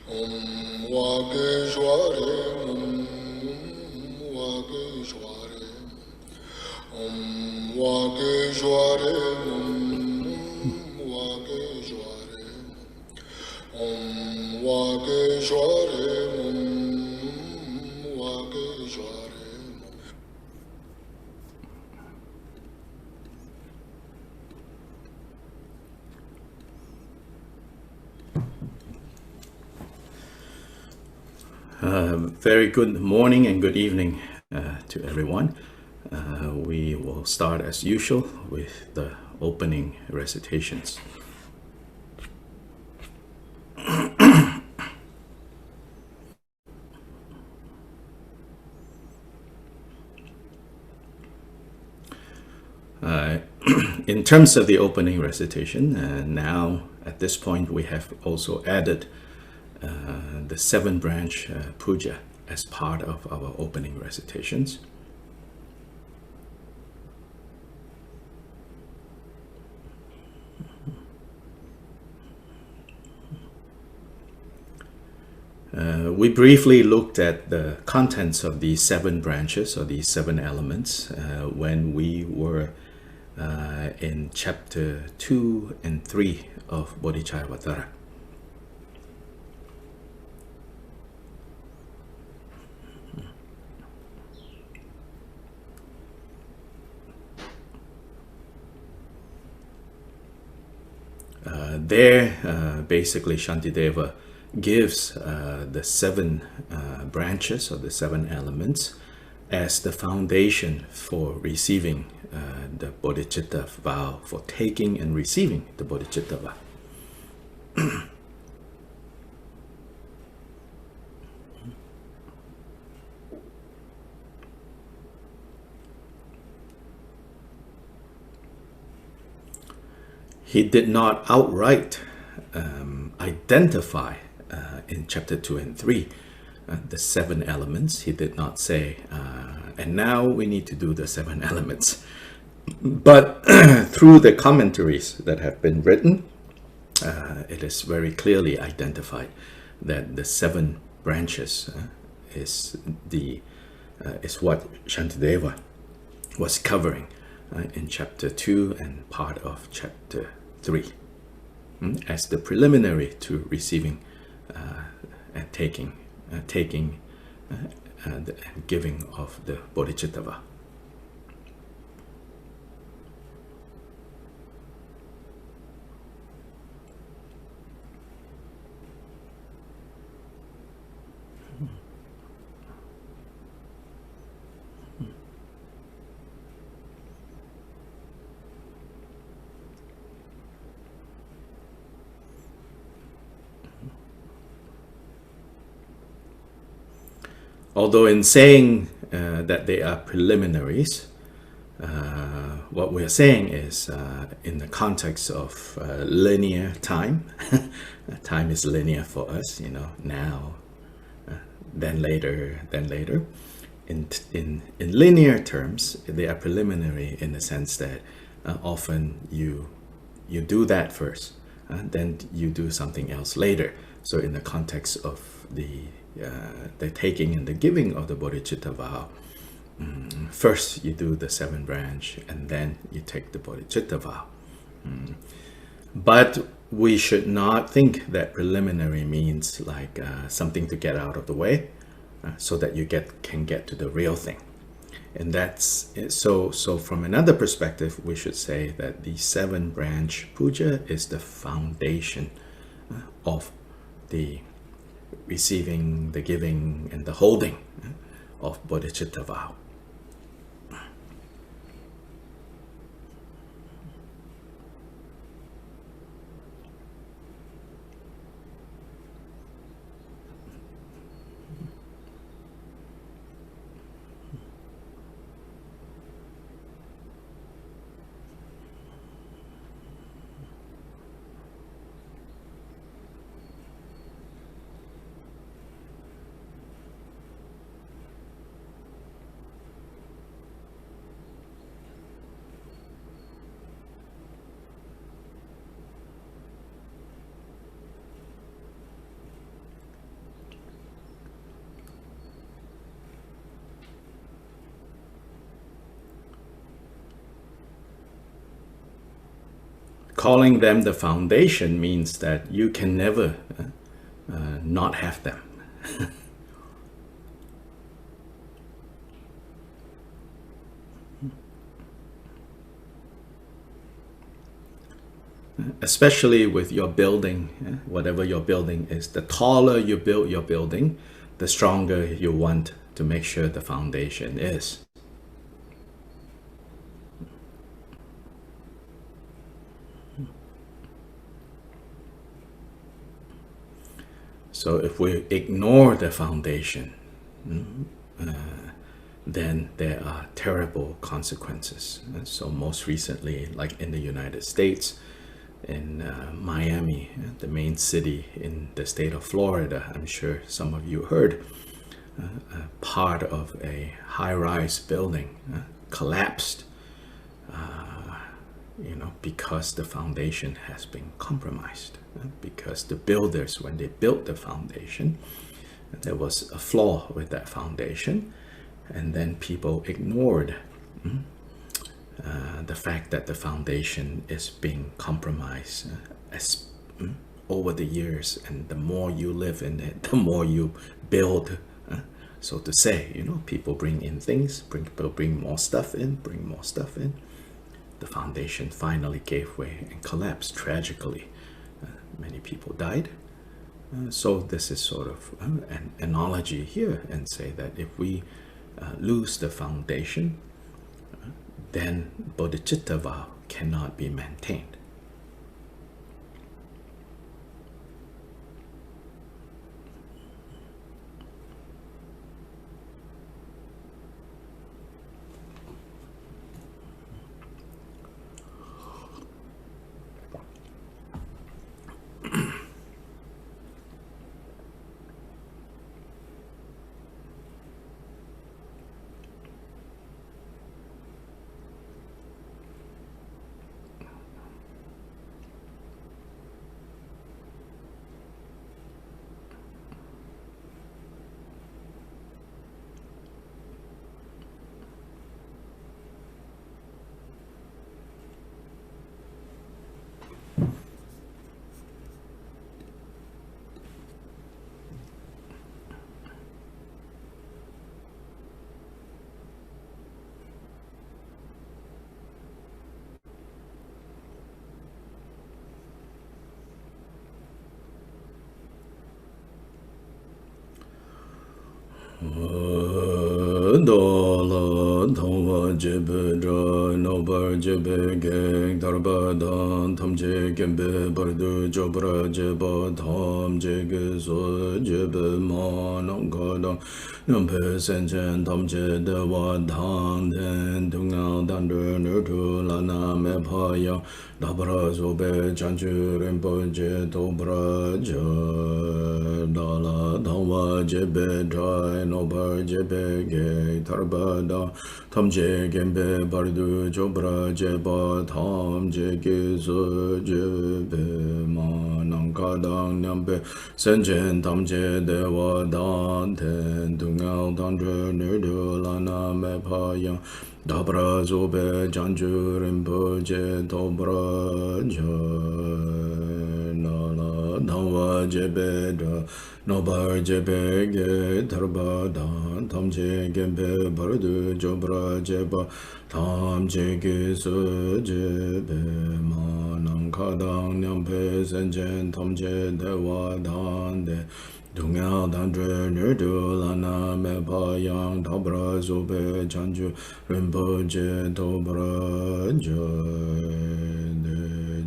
Om Wageshware Wageshware Om Wageshware Wageshware Om Wageshware Wageshware. Very good morning and good evening to everyone. We will start as usual with the opening recitations. In terms of the opening recitation, now at this point we have also added the 7-branch puja as part of our opening recitations. We briefly looked at the contents of these 7 branches or these 7 elements when we were in chapter 2 and 3 of Bodhicaryavatara. There, basically, Shantideva gives the 7 branches or the 7 elements as the foundation for receiving the bodhicitta vow, for taking and receiving the bodhicitta vow. He did not outright identify in chapter 2 and 3 the 7 elements. He did not say, and now we need to do the 7 elements. But through the commentaries that have been written, it is very clearly identified that the 7 branches is what Shantideva was covering in chapter 2 and part of chapter 3 as the preliminary to receiving and taking and giving of the bodhicitta vow. Although in saying that they are preliminaries, what we're saying is in the context of linear time, time is linear for us, now, then later, then later. In linear terms, they are preliminary in the sense that often you do that first, then you do something else later. So in the context of the taking and the giving of the bodhicitta vow, first you do the 7 branch and then you take the bodhicitta vow. But we should not think that preliminary means like something to get out of the way so that you can get to the real thing. And that's so from another perspective, we should say that the 7 branch puja is the foundation of the receiving, the giving, and the holding of bodhicitta vow. calling them the foundation means that you can never not have them. Especially with your building, whatever your building is, the taller you build your building, the stronger you want to make sure the foundation is. So if we ignore the foundation, then there are terrible consequences. So most recently, like in the United States, in Miami, the main city in the state of Florida, I'm sure some of you heard, part of a high-rise building collapsed, because the foundation has been compromised. Because the builders, when they built the foundation, there was a flaw with that foundation, and then people ignored the fact that the foundation is being compromised over the years, and the more you live in it, the more you build, so to say. People bring in things, people bring more stuff in, the foundation finally gave way and collapsed tragically. Many people died. So this is sort of an analogy here, and say that if we lose the foundation, then Bodhisattva cannot be maintained. Dola Tova Jebe Dra Nobar Jebe Geg Darbadan Tam Jegebe Bardu Jobra Jeba Tam Jege So Jebe Manam Gadam Nampe Senchen Tam Jede Wadhan Den Tungal Dander Nurtu Lana Mepaya Dabra Zobe Chanchu Rimpo Je Dobra Dala Tova Jebe Dra Nobar Jebe Geg Darbada Tam Jegebe Bardu Jobra Jeba Tam Jege So Jebe Manam Gadam Nampe Senchen Tam Jede Wadhan Den Tungal Dander Nurtu Lana Mepaya Dabra Zobe Janju Rinpoche Dobra Nala Dhawa Jebe Da Nobar Jebe Ge Darbada Tam Jegebe Bardu Jobra Jeba Tam Jege So Jebe Manam Kadang Nyampe Senchen Tam Jede Wadhan De Dungal Dandre Nurdu Lana Mepa Yang Dabra Zobe Chanju Rinpoche Dobra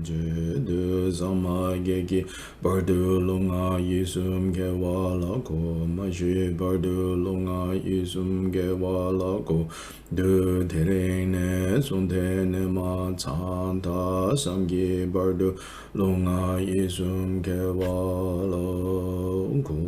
Jede Sama Geki Bardu Lunga Yisum Ge Walako Mashi Bardu Lunga Yisum Ge Walako Du Terene Suntene Ma Chanta Sangi Bardu Lunga Yisum Ge Walako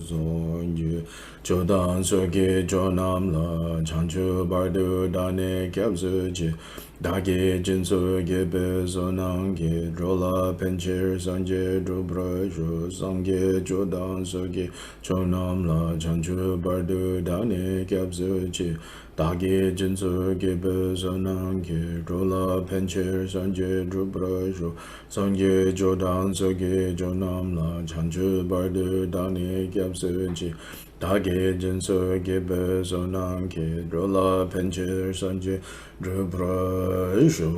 Zonju Jodan soge jonam la chanchu bardu dane kyabzuji dage jinso gebe zonange drola pencher sanje drubra jo sange jodan soge jonam la chanchu bardu dane kyabzuji dage jinso gebe zonange drola pencher sanje drubra jo sange jodan soge jonam la chanchu bardu dane kyabzuji Dage jinso gebe zonang ke drola pencher sanje drupra isho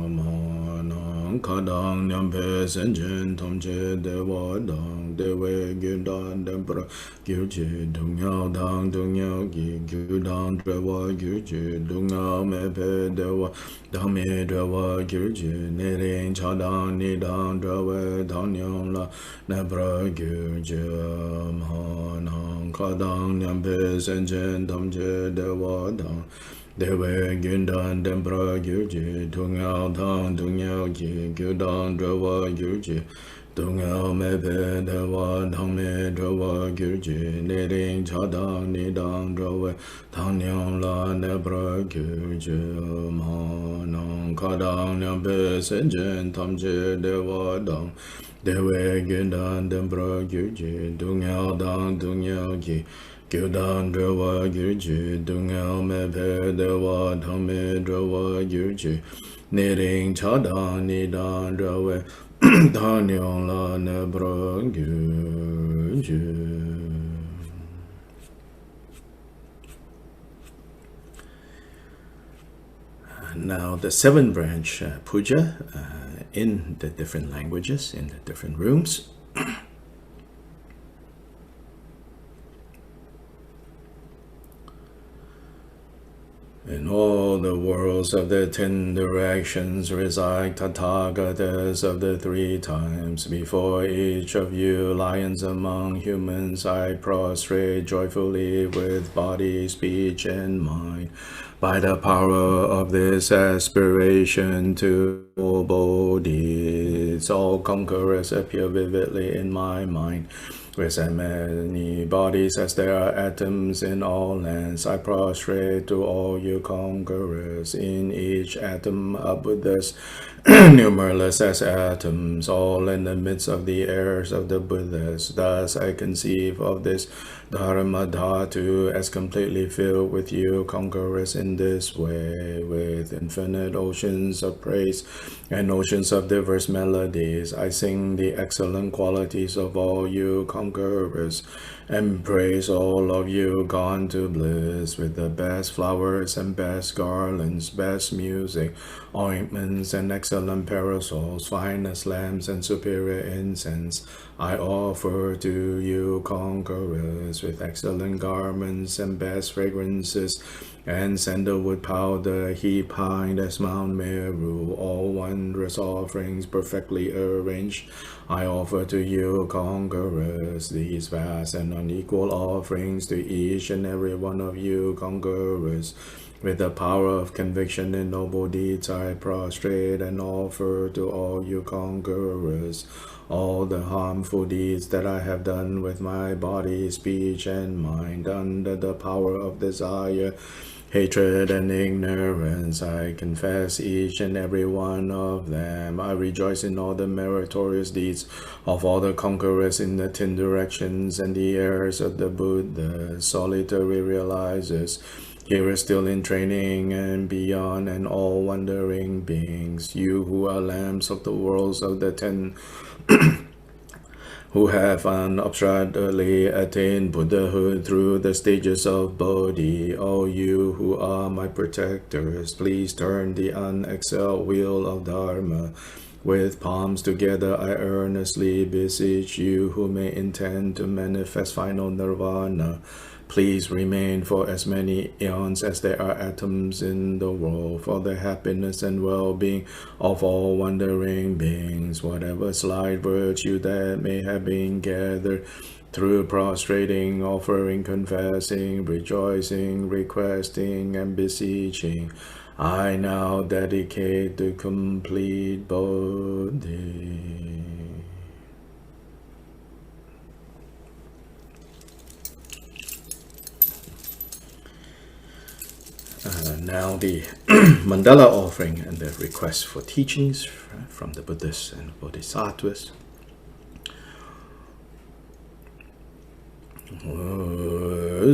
manang kadang nyampe senjen tomche dewa dang dewe gyudan dempra gyurche dungyao dang dungyao gi gyudan drewa gyurche dungyao mepe dewa dame drewa gyurche nering chadang nidang drewe danyang la nebra gyurche manang kadang nyampe senjen tomche dewa dang Dewe gyundan dempra gyurje, tungyao tang tungyao ki, gyudan drawa gyurje, tungyao mepe dewa tangme drawa gyurje, nering chadang nidang drawa, tangyang la nebra gyurje, manang kadang nyampe senjen tamche dewa dang, Dewe gyundan dempra gyurje, tungyao tang tungyao ki, Gyudan drawa gyurje, dungyao mepe dewa tangme drawa gyurje, nering chadang nidang drawa, tanyong la nebra gyurje. Now the seven branch puja in the different languages, in the different rooms. In all the worlds of the 10 directions reside Tathagatas of the 3 times. Before each of you, lions among humans, I prostrate joyfully with body, speech, and mind. By the power of this aspiration to all Bodhis, all conquerors appear vividly in my mind. With as many bodies as there are atoms in all lands, I prostrate to all you conquerors. In each atom are Buddhas, numberless as atoms, all in the midst of the heirs of the Buddhas. Thus I conceive of this Dharma Dhatu as completely filled with you conquerors in this way, with infinite oceans of praise and oceans of diverse melodies. I sing the excellent qualities of all you conquerors and praise all of you gone to bliss with the best flowers and best garlands, best music, ointments and excellent parasols, finest lamps and superior incense. I offer to you conquerors with excellent garments and best fragrances and sandalwood powder heaped high as Mount Meru, all wondrous offerings perfectly arranged. I offer to you conquerors these vast and unequal offerings to each and every one of you conquerors. With the power of conviction in noble deeds, I prostrate and offer to all you conquerors all the harmful deeds that I have done with my body, speech, and mind under the power of desire, hatred, and ignorance. I confess each and every one of them. I rejoice in all the meritorious deeds of all the conquerors in the 10 directions and the heirs of the Buddha, solitary realizers, here is still in training and beyond, and all wandering beings, you who are lamps of the worlds of the 10 who have unobstructedly attained Buddhahood through the stages of Bodhi. O you who are my protectors, please turn the unexcelled wheel of Dharma. With palms together I earnestly beseech you who may intend to manifest final nirvana. Please remain for as many eons as there are atoms in the world, for the happiness and well-being of all wandering beings. Whatever slight virtue that may have been gathered through prostrating, offering, confessing, rejoicing, requesting, and beseeching, I now dedicate to complete Bodhi. Now the mandala offering and the request for teachings from the Buddhists and Bodhisattvas.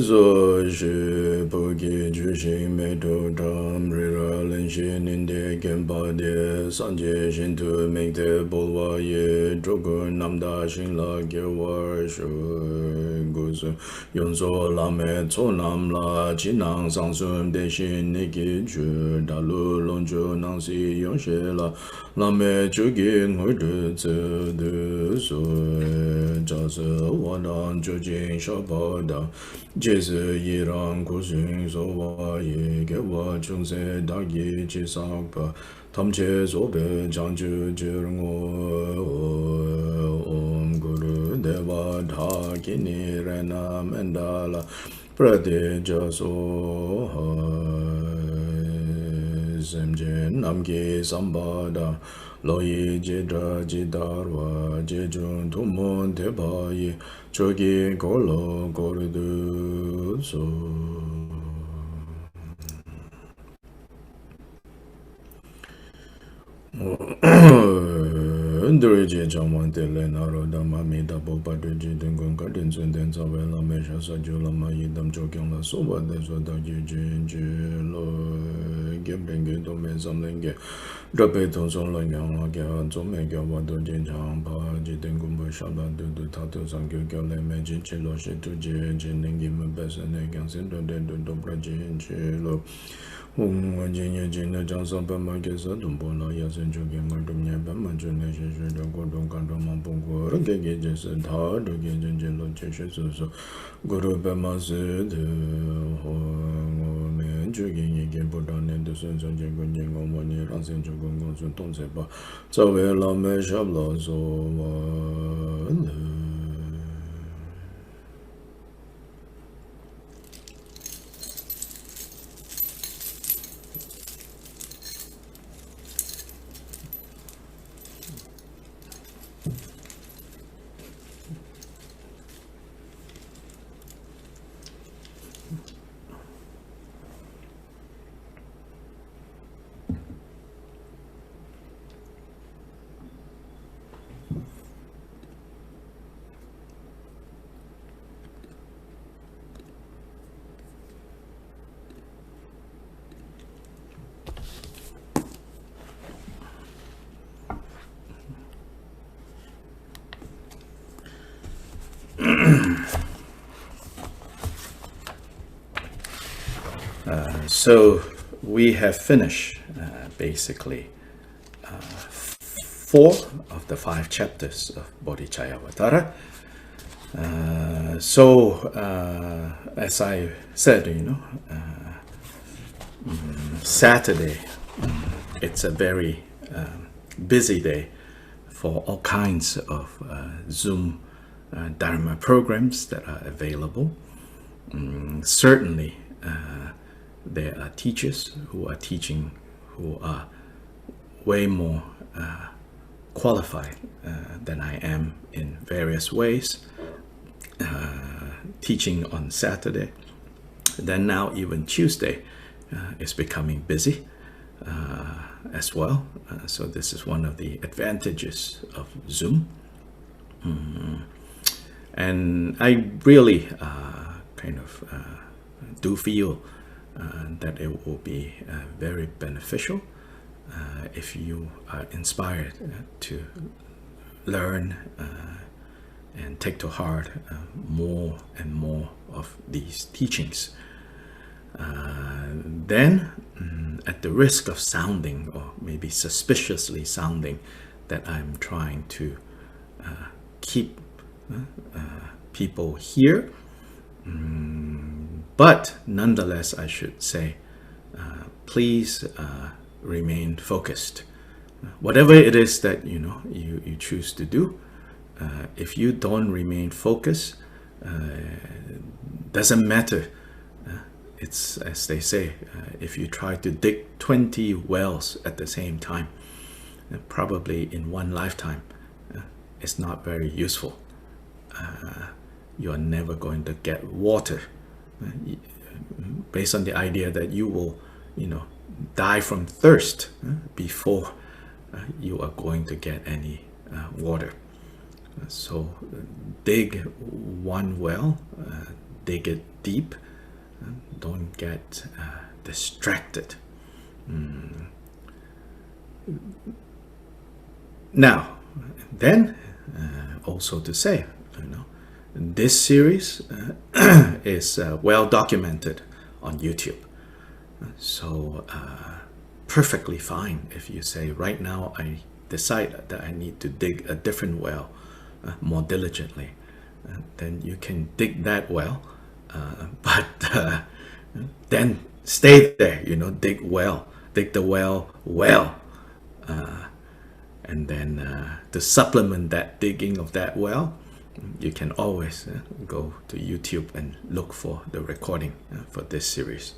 So je pogi jushi meto tam rira lenshin inde gempa de sanje shintu mekte bolwa ye drogo namda shinla gyawar shu gusu yonso lame tso namla chinang sangsum deshin neki ju dalu longju nangsi yonshe la lame chugi ngurdu tse du su jase wadang chujing shabada Jeze yirang kushing sowa ye gewa chungse dagi chisakpa tamche sobe jangchu jirngo om guru deva dhakini rena mendala prade jaso semje namgi sambada loyi jedra jidarwa jejun tumon tebayi chogi golo gordu so Ndurje jaman tele naro dama mida boba duji dungun kadin sunden sawe la mesha sajula ma yidam chokyang la soba de so da ji lo gebrenge do me samlenge drape ton son la yang la kya zo me kya wa do jin chang pa ji dungun ba sha la du ta to sang kyo kyo le me ji chi lo shi tu ji nengi me ba sa ne kyang sin do de do pra ji lo Hong Jin Ye Jin the Johnson Pama Gesa Dumbo La Yasen Joking or Dumya Pama Junation Should go to Kandoma Bungo, Gages and Hard, Gajan Jello Cheshes, Guru Pama said, Hong Joking again put on in the sense of Jagun on 1 year and Saint Jogun to Tonsepa. So well, I may shabla so. So we have finished basically 4 of the 5 chapters of Bodhicaryavatara. As I said, Saturday, it's a very busy day for all kinds of Zoom Dharma programs that are available. Certainly, there are teachers who are teaching who are way more qualified than I am in various ways, teaching on Saturday. Then now even Tuesday is becoming busy as well. So this is one of the advantages of Zoom. And I really do feel that it will be very beneficial if you are inspired to learn and take to heart more and more of these teachings. Then, at the risk of sounding, or maybe suspiciously sounding, that I'm trying to keep people here, but nonetheless, I should say, please remain focused. Whatever it is that you choose to do, if you don't remain focused, doesn't matter. It's as they say, if you try to dig 20 wells at the same time, probably in one lifetime, it's not very useful. You are never going to get water. based on the idea that you will, die from thirst before you are going to get any water. So dig one well, dig it deep, don't get distracted. Now, then, also to say, this series is well documented on YouTube. So perfectly fine if you say, right now I decide that I need to dig a different well more diligently. Then you can dig that well, but then stay there, dig the well well. And then to supplement that digging of that well, you can always go to YouTube and look for the recording for this series.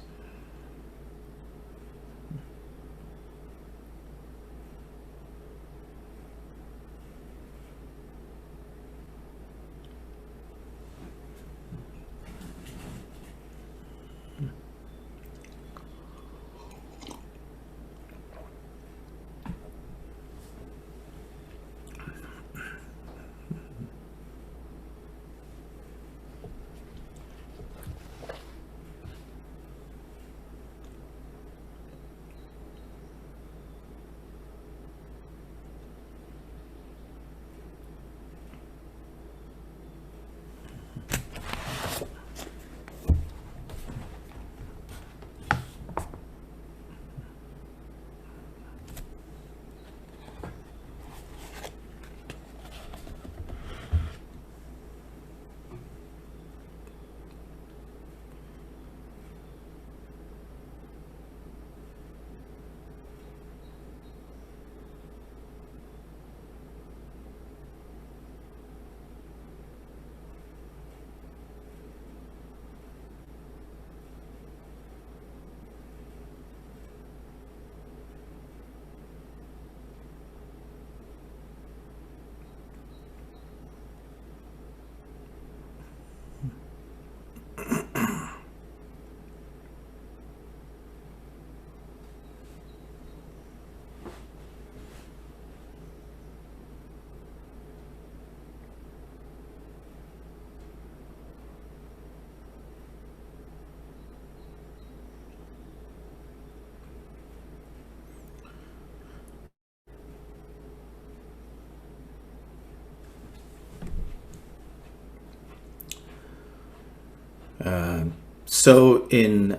So in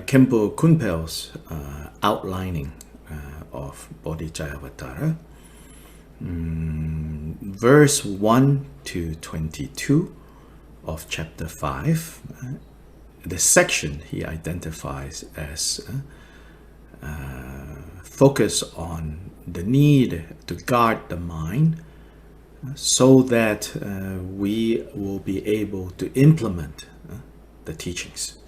Khenpo Kunpel's outlining of Bodhicaryavatara, verse 1 to 22 of chapter 5, the section he identifies as focus on the need to guard the mind so that we will be able to implement the teachings.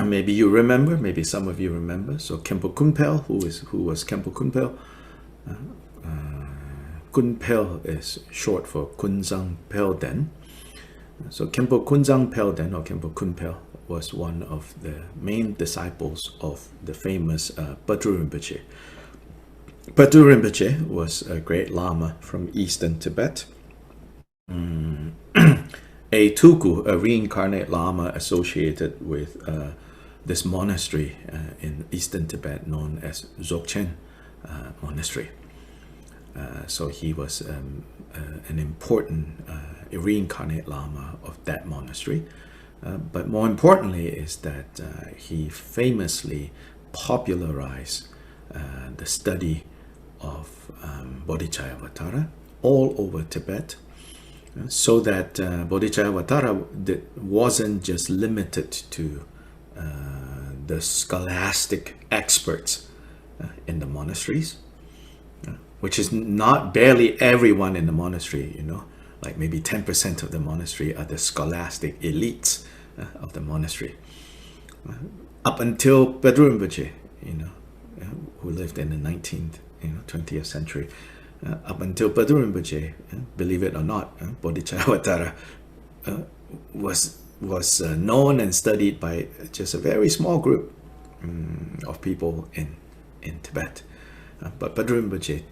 Maybe you remember, maybe some of you remember. So Khenpo Kunpel, who was Khenpo Kunpel? Kunpel is short for Kunzang Pelden. So Khenpo Kunzang Pelden, or Khenpo Kunpel, was one of the main disciples of the famous Patu Rinpoche. Patu Rinpoche was a great Lama from Eastern Tibet. A Tuku, a reincarnate Lama associated with this monastery in Eastern Tibet known as Dzogchen Monastery. So he was an important reincarnate Lama of that monastery. But more importantly is that he famously popularized the study of Bodhicaryavatara all over Tibet, so that Bodhicaryavatara wasn't just limited to the scholastic experts in the monasteries, which is not barely everyone in the monastery, like maybe 10% of the monastery are the scholastic elites of the monastery. Up until Pedro Rinpoche, who lived in the 19th, 20th century, up until Pedro Rinpoche, believe it or not, Bodhicaryavatara was known and studied by just a very small group of people in Tibet. But Pedro Rinpoche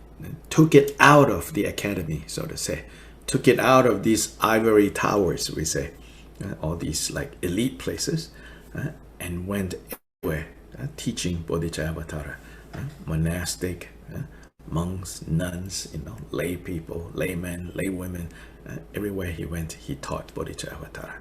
took it out of the academy, so to say, took it out of these ivory towers, we say, all these like elite places, and went everywhere teaching Bodhicaryavatara, monastic, monks, nuns, lay people, laymen, lay women, everywhere he went, he taught Bodhicaryavatara.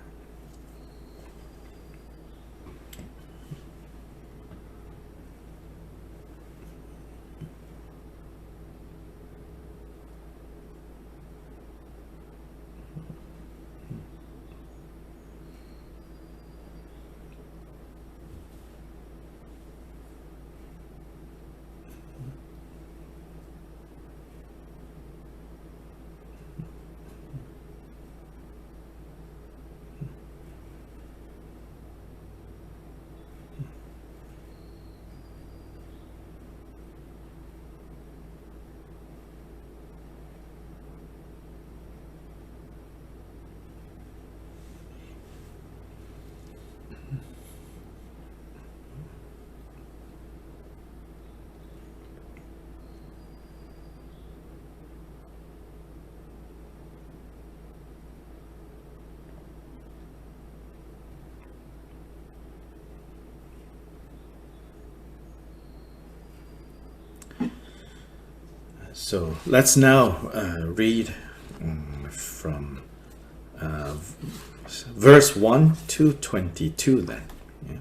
So let's now read from verse 1 to 22 then. Yeah.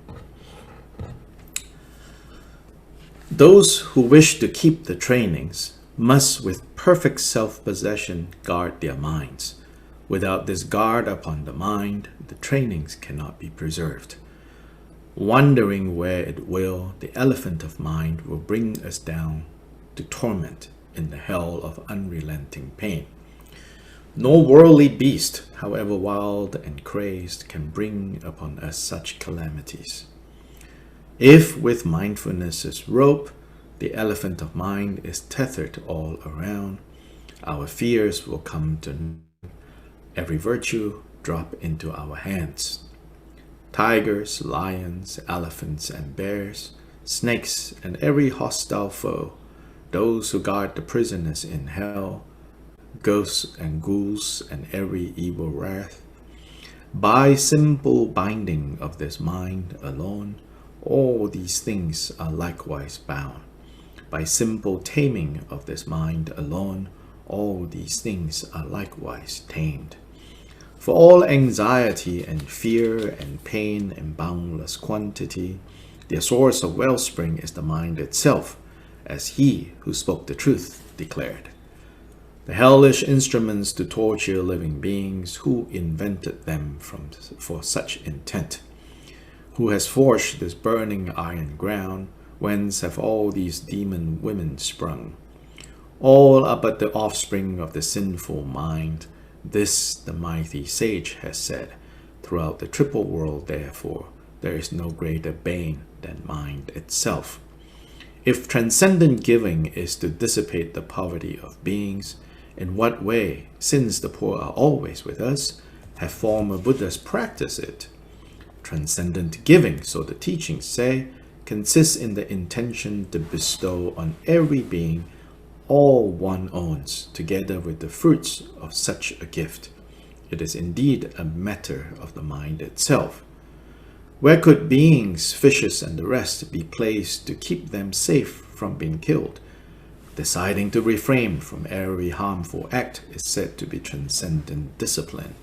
Those who wish to keep the trainings must with perfect self-possession guard their minds. Without this guard upon the mind, the trainings cannot be preserved. Wandering where it will, the elephant of mind will bring us down to torment in the hell of unrelenting pain. No worldly beast, however wild and crazed, can bring upon us such calamities. If with mindfulness's rope the elephant of mind is tethered all around, our fears will come to every virtue drop into our hands. Tigers, lions, elephants and bears, snakes and every hostile foe, those who guard the prisoners in hell, ghosts and ghouls and every evil wrath. By simple binding of this mind alone, all these things are likewise bound. By simple taming of this mind alone, all these things are likewise tamed. For all anxiety and fear and pain and boundless quantity, their source of wellspring is the mind itself, as he who spoke the truth declared. The hellish instruments to torture living beings, who invented them for such intent? Who has forged this burning iron ground? Whence have all these demon women sprung? All are but the offspring of the sinful mind. This the mighty sage has said. Throughout the triple world, therefore, there is no greater bane than mind itself. If transcendent giving is to dissipate the poverty of beings, in what way, since the poor are always with us, have former Buddhas practiced it? Transcendent giving, so the teachings say, consists in the intention to bestow on every being all one owns, together with the fruits of such a gift. It is indeed a matter of the mind itself. Where could beings, fishes and the rest be placed to keep them safe from being killed? Deciding to refrain from every harmful act is said to be transcendent discipline.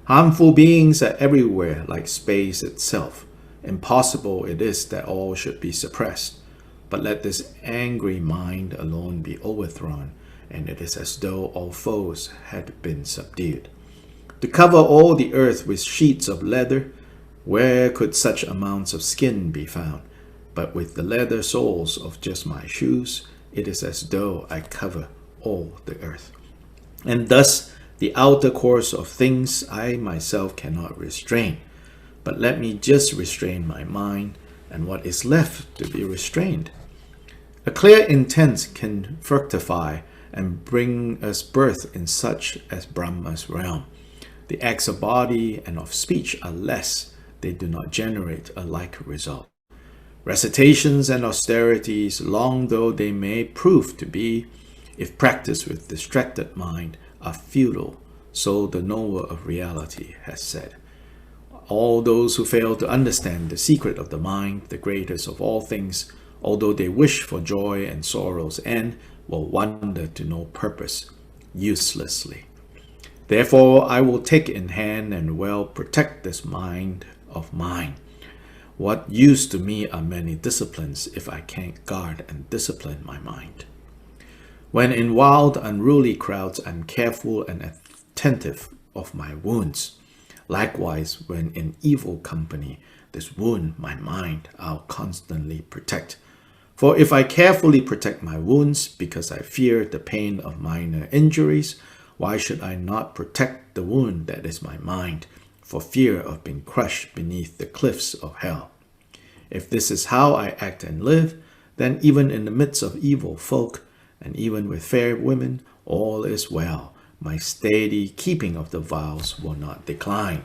Harmful beings are everywhere like space itself. Impossible it is that all should be suppressed. But let this angry mind alone be overthrown, and it is as though all foes had been subdued. To cover all the earth with sheets of leather, Where could such amounts of skin be found? But with the leather soles of just my shoes, it is as though I cover all the earth. And thus the outer course of things I myself cannot restrain. But let me just restrain my mind, and what is left to be restrained? A clear intent can fructify and bring us birth in such as Brahma's realm. The acts of body and of speech are less, they do not generate a like result. Recitations and austerities, long though they may prove to be, if practiced with distracted mind, are futile, so the knower of reality has said. All those who fail to understand the secret of the mind, the greatest of all things, although they wish for joy and sorrow's end, will wander to no purpose, uselessly. Therefore, I will take in hand and well protect this mind of mine. What use to me are many disciplines if I can't guard and discipline my mind? When in wild, unruly crowds, I'm careful and attentive of my wounds. Likewise, when in evil company, this wound, my mind, I'll constantly protect. For if I carefully protect my wounds because I fear the pain of minor injuries, why should I not protect the wound that is my mind, for fear of being crushed beneath the cliffs of hell? If this is how I act and live, then even in the midst of evil folk, and even with fair women, all is well. My steady keeping of the vows will not decline.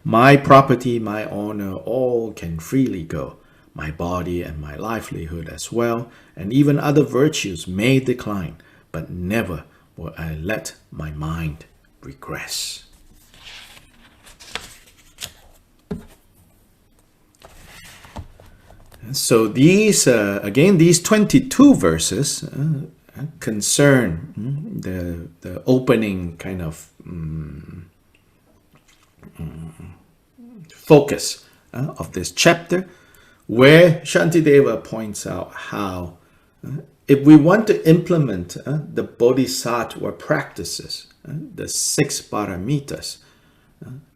My property, my honor, all can freely go. My body and my livelihood as well, and even other virtues may decline, but never will I let my mind regress. So these, again, these 22 verses concern the opening kind of focus of this chapter, where Shantideva points out how if we want to implement the Bodhisattva practices, the 6 paramitas,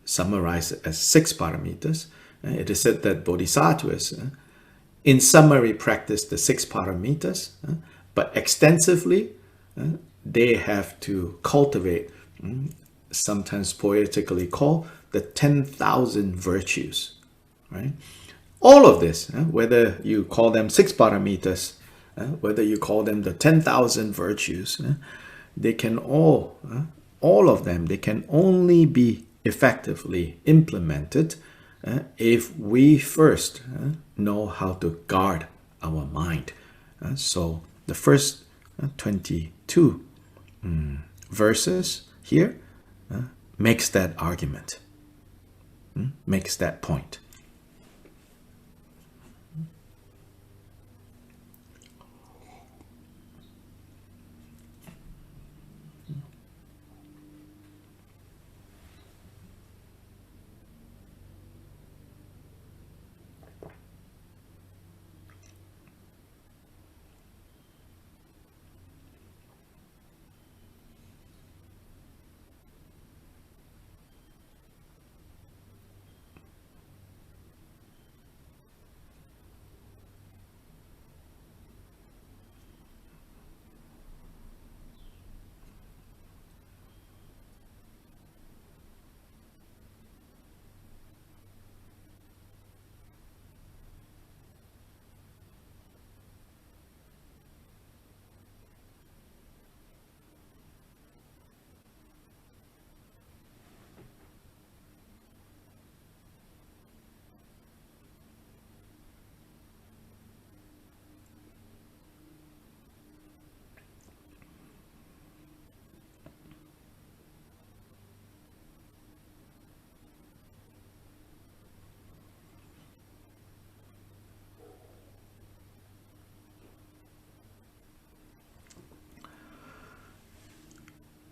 summarized as 6 paramitas, it is said that Bodhisattvas in summary practice the 6 paramitas, but extensively they have to cultivate, sometimes poetically called the 10,000 virtues, right? All of this, whether you call them 6 paramitas, whether you call them the 10,000 virtues, they can all of them, they can only be effectively implemented if we first know how to guard our mind. So the first 22 verses here makes that argument, makes that point.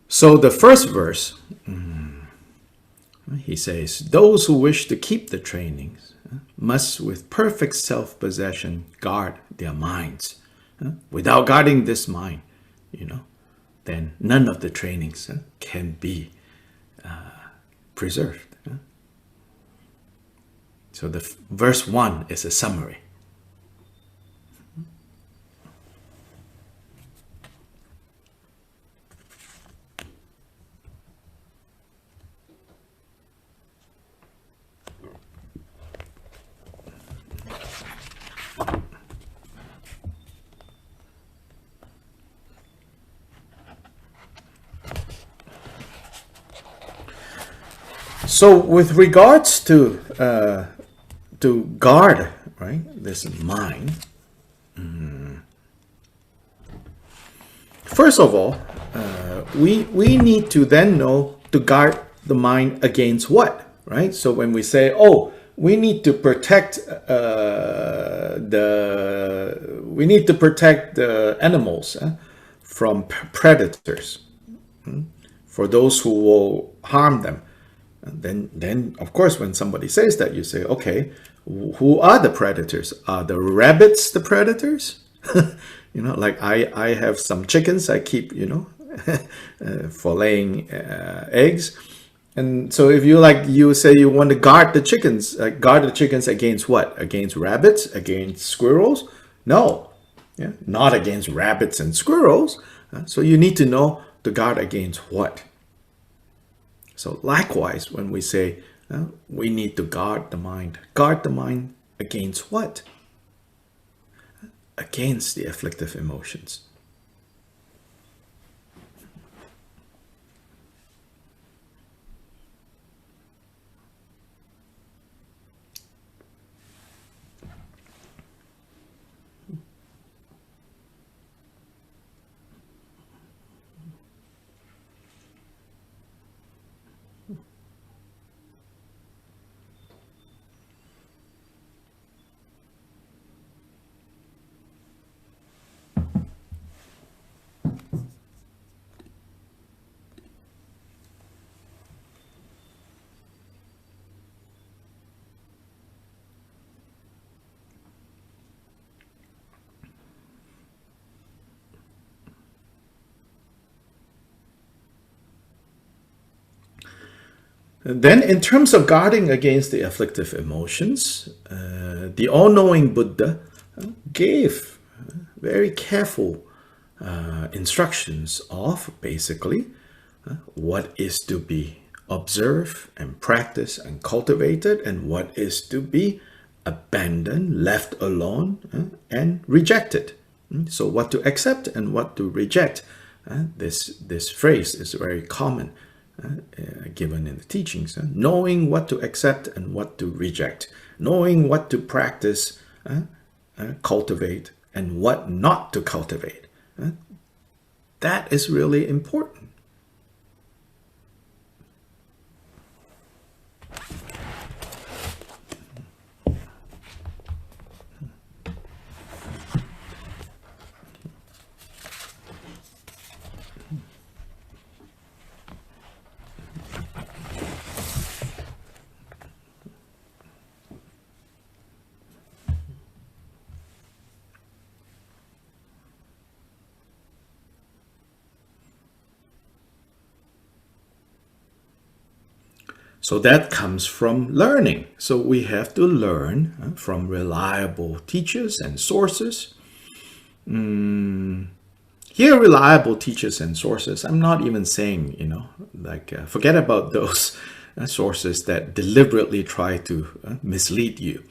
So the first verse, he says, those who wish to keep the trainings must with perfect self-possession guard their minds. Without guarding this mind, then none of the trainings can be preserved. So the verse 1 is a summary. So with regards to guard, right, this mind, first of all, we need to then know to guard the mind against what, right? So when we say, oh, we need to protect the animals from predators, for those who will harm them. Then of course, when somebody says that, you say, okay, who are the predators? Are the rabbits the predators? Like I have some chickens I keep, for laying eggs. And so if you say you want to guard the chickens against what? Against rabbits? Against squirrels? No, not against rabbits and squirrels. So you need to know to guard against what? So likewise, when we say we need to guard the mind against what? Against the afflictive emotions. Then in terms of guarding against the afflictive emotions, the all-knowing Buddha gave very careful instructions of basically what is to be observed and practiced and cultivated, and what is to be abandoned, left alone, and rejected. So what to accept and what to reject. This phrase is very common. Given in the teachings, knowing what to accept and what to reject, knowing what to practice, cultivate, and what not to cultivate. That is really important. So that comes from learning. So we have to learn from reliable teachers and sources. Here, reliable teachers and sources, I'm not even saying, forget about those sources that deliberately try to mislead you.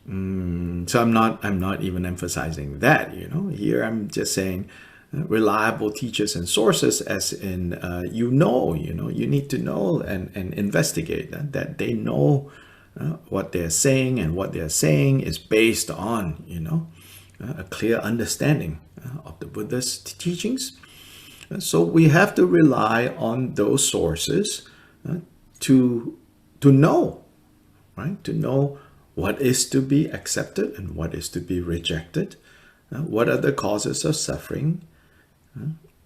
So I'm not even emphasizing that, Here I'm just saying reliable teachers and sources, as in you need to know and investigate that they know what they're saying, and what they're saying is based on a clear understanding of the Buddha's teachings. So we have to rely on those sources to know, right? To know what is to be accepted and what is to be rejected. What are the causes of suffering,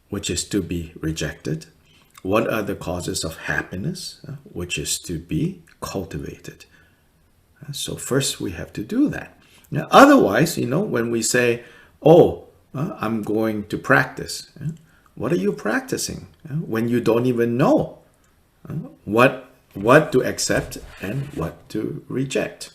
which is to be rejected? What are the causes of happiness, which is to be cultivated? So first we have to do that. Now, otherwise, when we say, oh, I'm going to practice, what are you practicing when you don't even know what to accept and what to reject?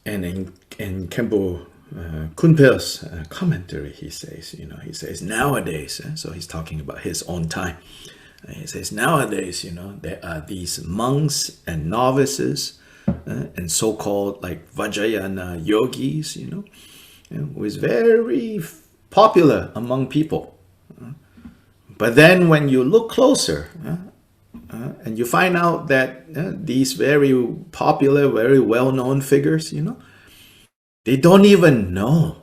And in Kempo Kunpil's commentary, he says nowadays, so he's talking about his own time. He says nowadays, there are these monks and novices and so-called like Vajrayana yogis, who is very popular among people. But then when you look closer, and you find out that these very popular, very well-known figures, they don't even know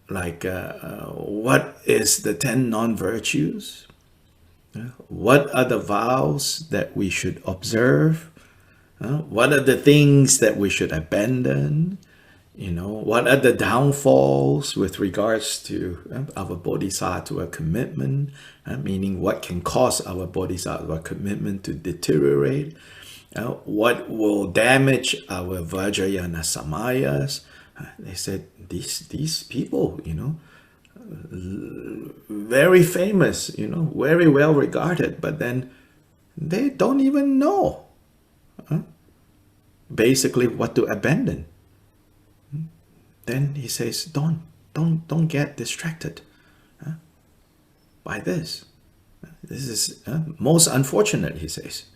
what is the 10 non-virtues, what are the vows that we should observe, what are the things that we should abandon, what are the downfalls with regards to our bodhisattva commitment, meaning what can cause our bodhisattva commitment to deteriorate, what will damage our Vajrayana samayas. They said these people, very famous, very well regarded, but then they don't even know basically what to abandon. Then he says, don't get distracted by this. This is most unfortunate, he says.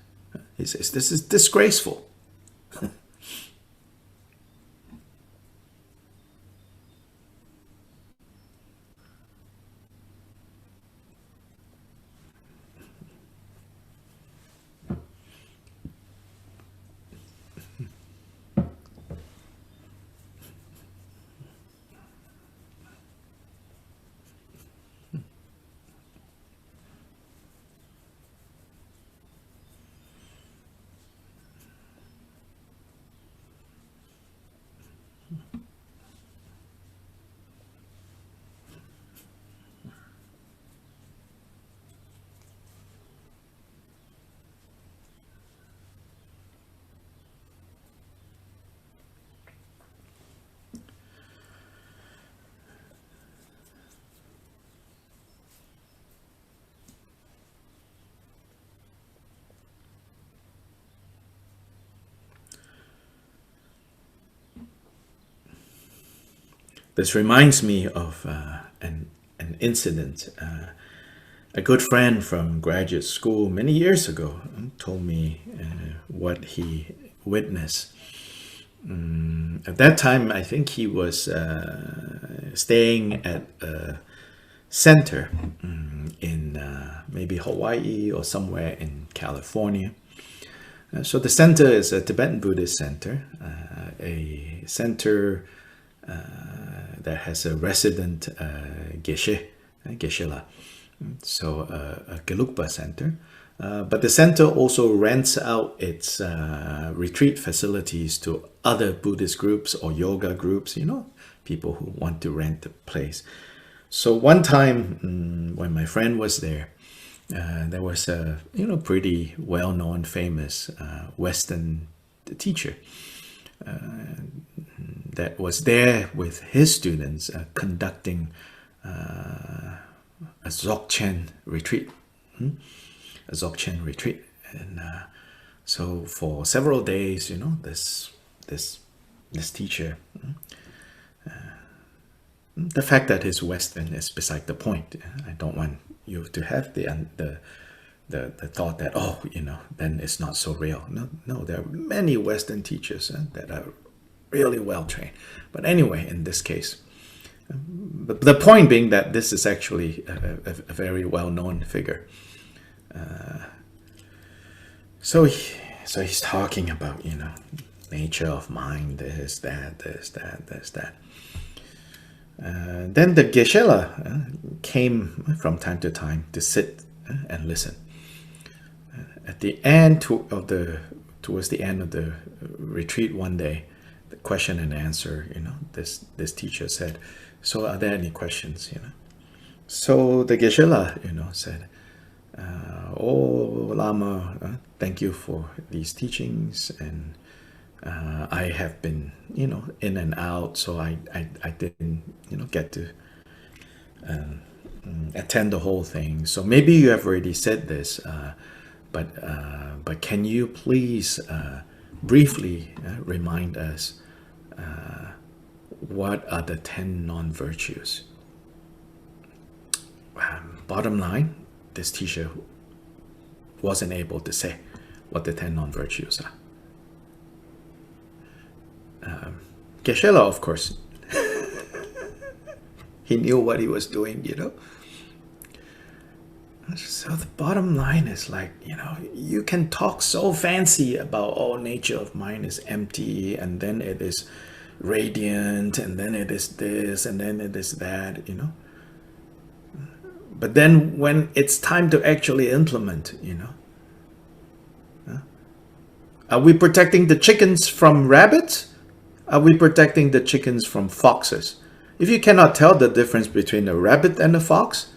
He says, this is disgraceful. This reminds me of an incident. A good friend from graduate school many years ago told me what he witnessed. At that time, I think he was staying at a center in maybe Hawaii or somewhere in California. So the center is a Tibetan Buddhist center, a center that has a resident geshe-la, so a Gelugpa center. But the center also rents out its retreat facilities to other Buddhist groups or yoga groups, people who want to rent the place. So one time when my friend was there was a pretty well-known, famous Western teacher that was there with his students conducting a Dzogchen retreat. A Dzogchen retreat. And so for several days, this teacher, the fact that he's Western is beside the point. I don't want you to have the thought that, then it's not so real. No, there are many Western teachers that are really well trained. But anyway, in this case, the point being that this is actually a very well-known figure. So he's talking about, nature of mind, this, that. Then the geshe-la came from time to time to sit and listen. At the end towards the end of the retreat one day, the question and answer, this teacher said, so are there any questions, So the geshe-la, said, oh Lama, thank you for these teachings, and I have been, in and out, so I didn't, get to attend the whole thing. So maybe you have already said this, but can you please briefly remind us what are the 10 non-virtues. Bottom line, this teacher wasn't able to say what the 10 non-virtues are. Geshe-la, of course, he knew what he was doing, you know. So the bottom line is like, you know, you can talk so fancy about, oh, nature of mind is empty, and then it is radiant, and then it is this, and then it is that, you know. But then when it's time to actually implement, you know, are we protecting the chickens from rabbits? Are we protecting the chickens from foxes? If you cannot tell the difference between a rabbit and a fox,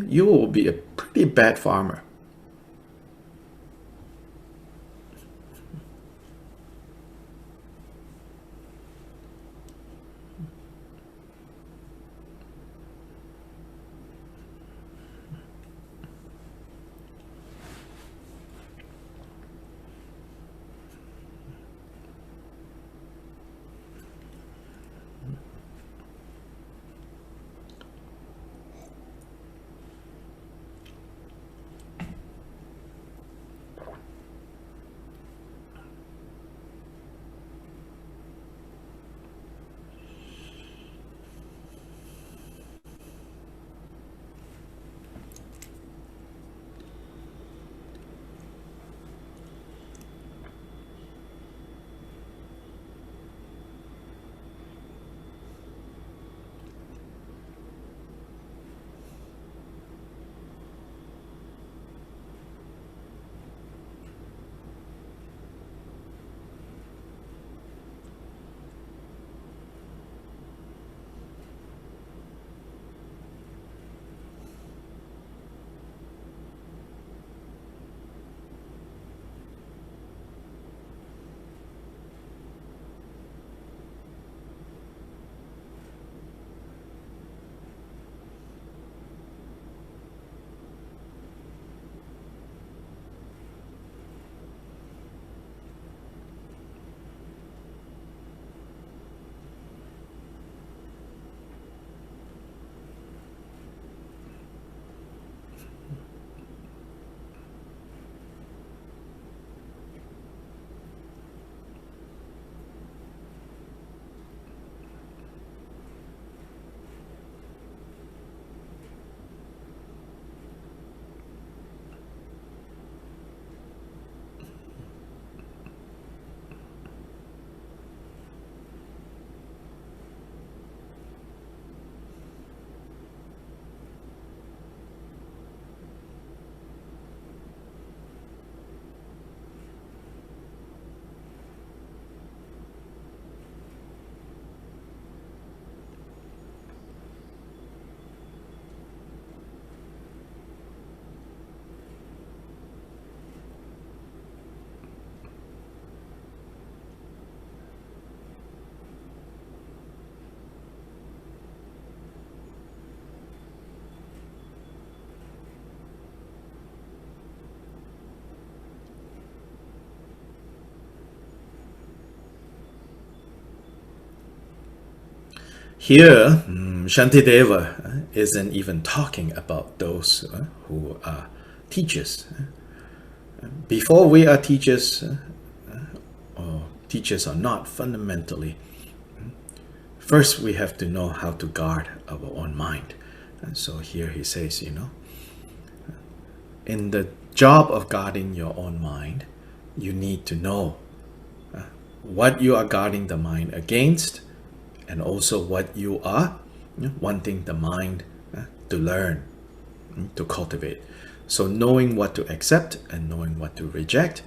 you will be a pretty bad farmer. Here, Shantideva isn't even talking about those who are teachers. Before we are teachers, or teachers are not fundamentally, first we have to know how to guard our own mind. And so here he says, you know, in the job of guarding your own mind, you need to know what you are guarding the mind against, and also what you are wanting the mind to learn, to cultivate. So knowing what to accept and knowing what to reject,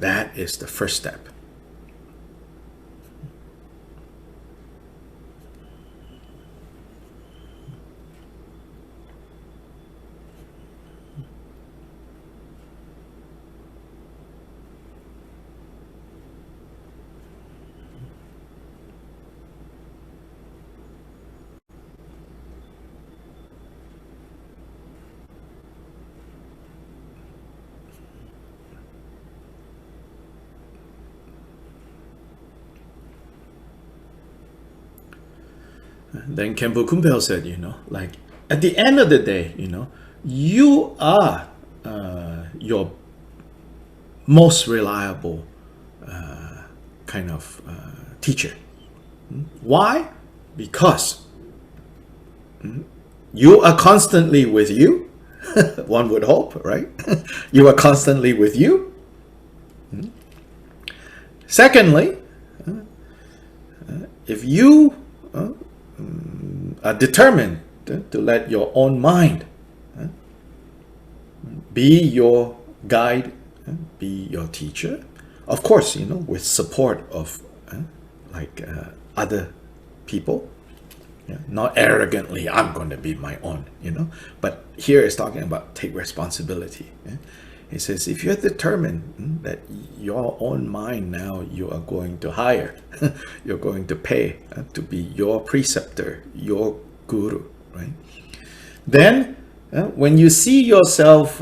that is the first step. Then Khenpo Kumpel said, like at the end of the day, you are your most reliable kind of teacher. Why? Because you are constantly with you. One would hope, right? You are constantly with you. Secondly, if you are determined to let your own mind be your guide, be your teacher, of course, with support of other people, not arrogantly, I'm going to be my own, but here it's talking about take responsibility. He says, if you're determined that your own mind now you are going to hire, you're going to pay to be your preceptor, your guru, right? Then when you see yourself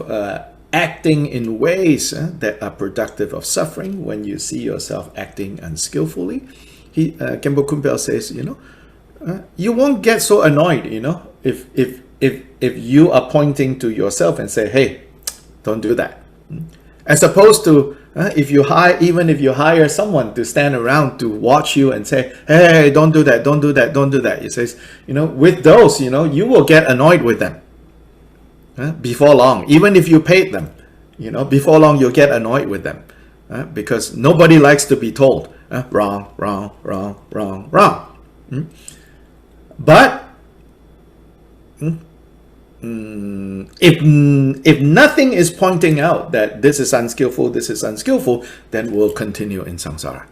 acting in ways that are productive of suffering, when you see yourself acting unskillfully, Khenpo Kumpel says, you won't get so annoyed, if you are pointing to yourself and say, hey, don't do that. As opposed to if you hire someone to stand around to watch you and say, hey, don't do that, don't do that, don't do that. It says, with those, you will get annoyed with them before long. Even if you paid them, before long you'll get annoyed with them because nobody likes to be told wrong, wrong, wrong, wrong, wrong. But if nothing is pointing out that this is unskillful, then we'll continue in samsara.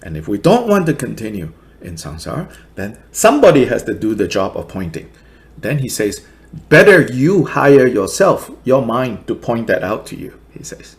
And if we don't want to continue in samsara, then somebody has to do the job of pointing. Then he says, better you hire yourself, your mind, to point that out to you, he says.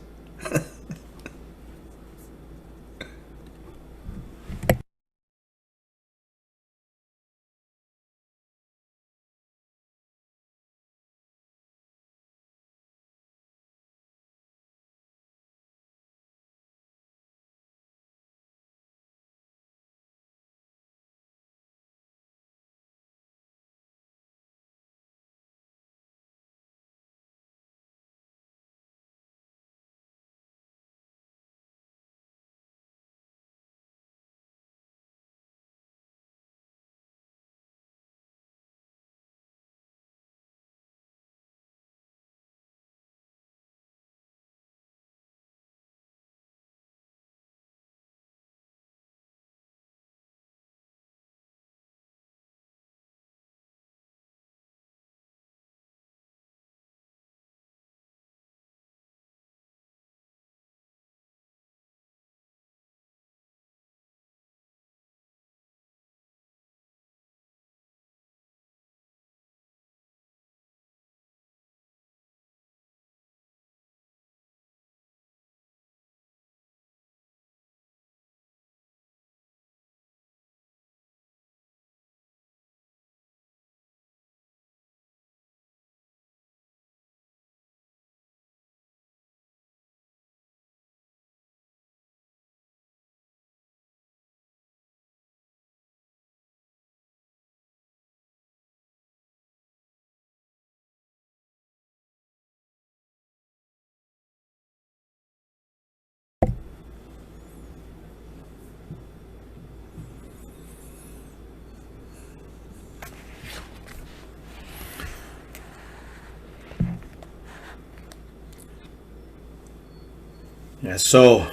Yeah, so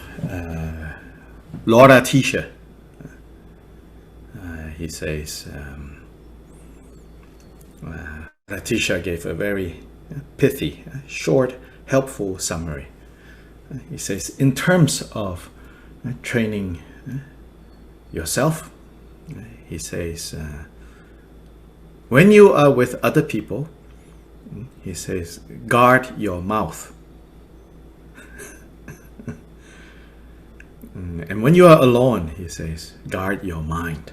Lord Atisha, he says, Atisha gave a very pithy, short, helpful summary. He says, in terms of training yourself, he says, when you are with other people, he says, guard your mouth. And when you are alone, he says, guard your mind.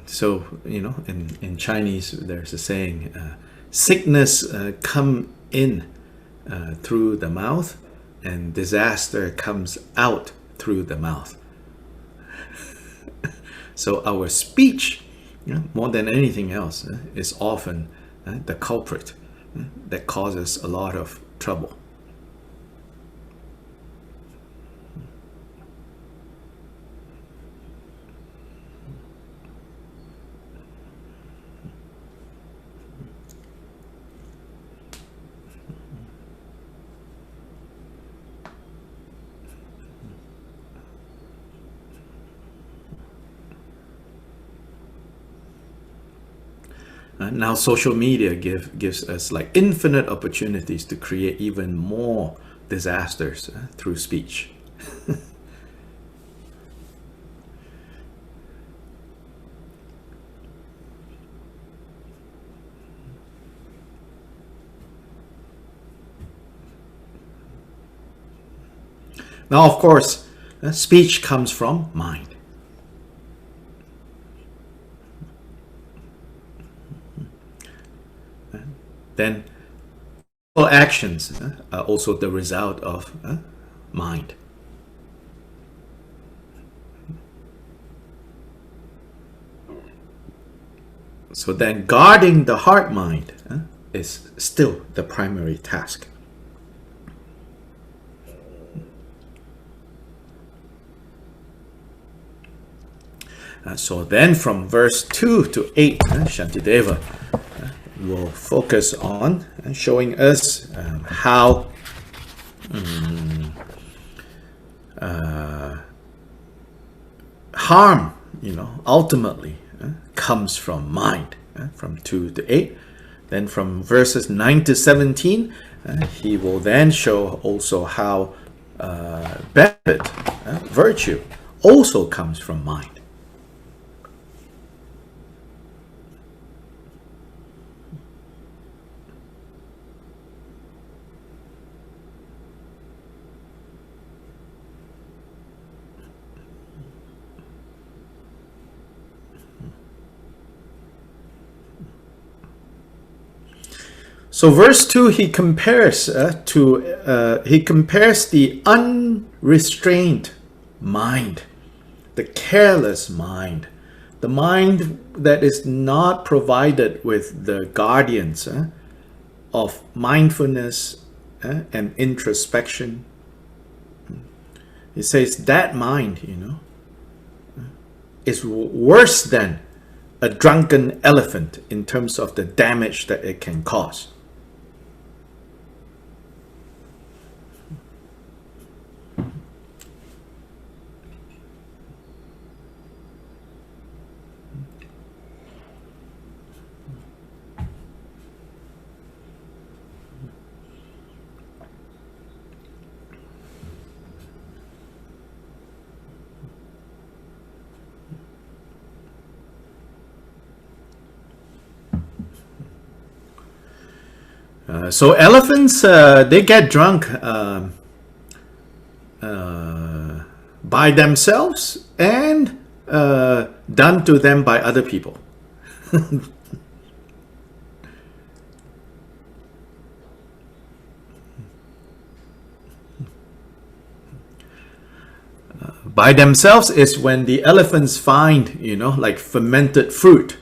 So, in Chinese, there's a saying, sickness come in through the mouth, and disaster comes out through the mouth. So our speech, more than anything else, is often the culprit that causes a lot of trouble. Now social media gives us like infinite opportunities to create even more disasters through speech. Now, of course, speech comes from mind. Then all actions are also the result of mind. So then guarding the heart mind is still the primary task. So then from verse 2 to 8, Shantideva will focus on showing us how harm, ultimately comes from mind, from 2 to 8. Then from verses 9 to 17, he will then show also how benefit, virtue, also comes from mind. So verse 2, he compares the unrestrained mind, the careless mind, the mind that is not provided with the guardians of mindfulness and introspection. He says that mind, is worse than a drunken elephant in terms of the damage that it can cause. So elephants, they get drunk by themselves and done to them by other people. By themselves is when the elephants find, like fermented fruit,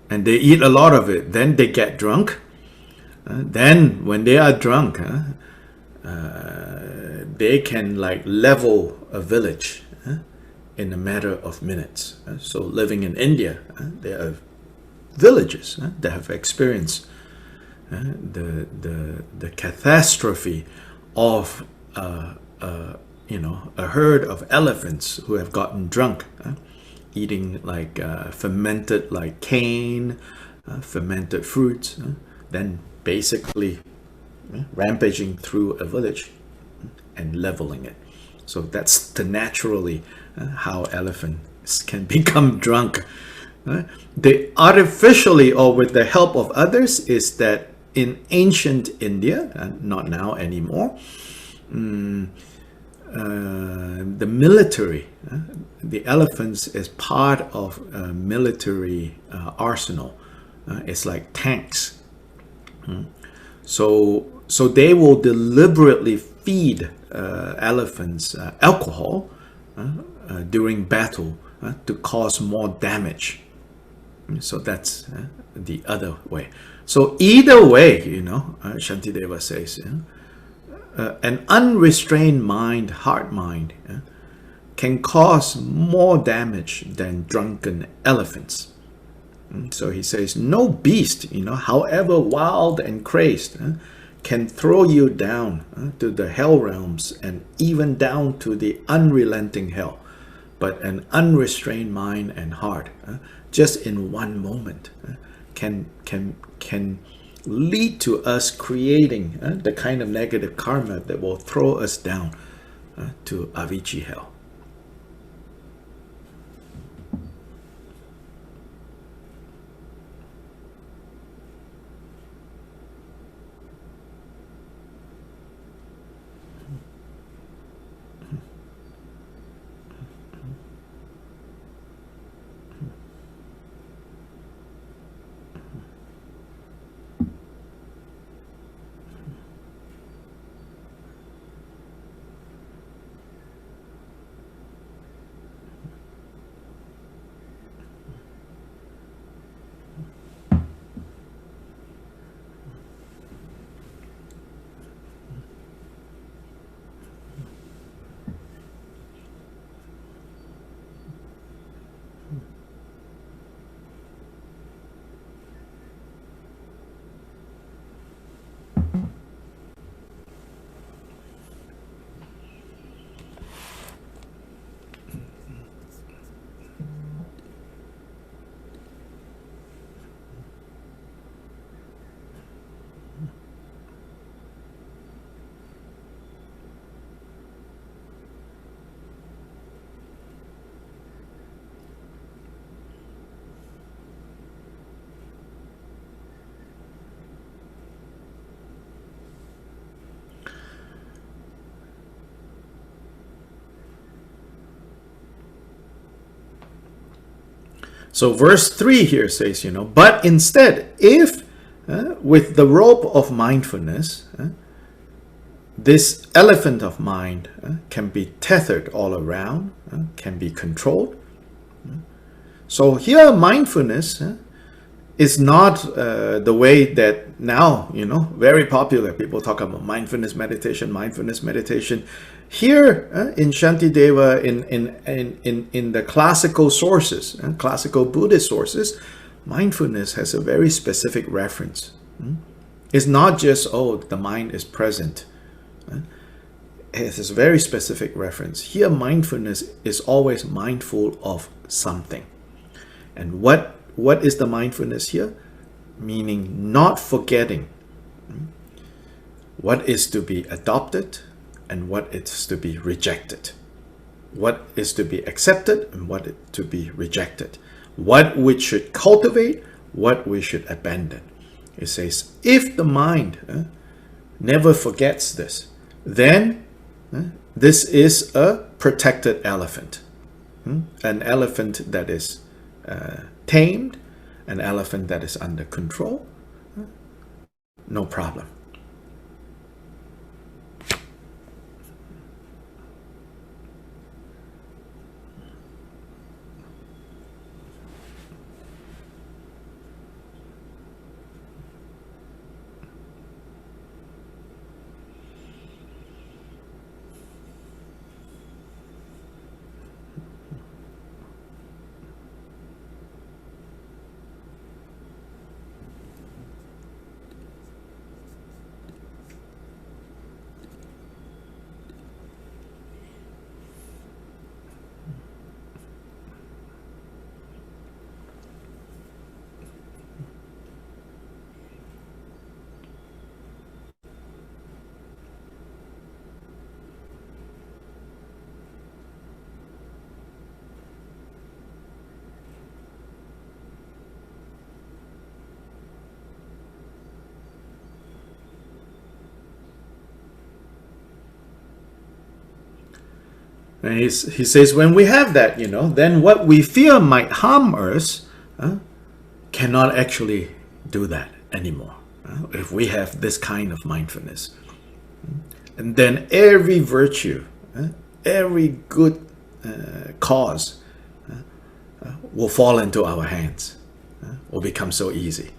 and they eat a lot of it. Then they get drunk. Then when they are drunk, they can like level a village in a matter of minutes. So living in India, there are villages that have experienced the catastrophe of a herd of elephants who have gotten drunk, eating like fermented like cane, fermented fruits, then basically rampaging through a village and leveling it. So that's naturally how elephants can become drunk. The artificially or with the help of others is that in ancient India, not now anymore, the military. The elephants is part of a military arsenal. It's like tanks. So they will deliberately feed elephants alcohol during battle to cause more damage. So that's the other way. So either way, Shantideva says, an unrestrained mind, heart mind, can cause more damage than drunken elephants. So he says, no beast, however wild and crazed, can throw you down to the hell realms and even down to the unrelenting hell. But an unrestrained mind and heart, just in one moment, can lead to us creating the kind of negative karma that will throw us down to Avicii hell. So verse 3 here says, but instead, if with the rope of mindfulness, this elephant of mind can be tethered all around, can be controlled. So here mindfulness is not the way that now, very popular. People talk about mindfulness meditation. Here in Shantideva, in the classical sources, classical Buddhist sources, mindfulness has a very specific reference. It's not just, the mind is present. It has a very specific reference. Here, mindfulness is always mindful of something. And what is the mindfulness here? Meaning not forgetting what is to be adopted and what is to be rejected. What is to be accepted and what is to be rejected. What we should cultivate, what we should abandon. It says, if the mind never forgets this, then this is a protected elephant. An elephant that is tamed, an elephant that is under control, no problem. And he says, when we have that, then what we fear might harm us cannot actually do that anymore. If we have this kind of mindfulness. And then every virtue, every good cause will fall into our hands, will become so easy.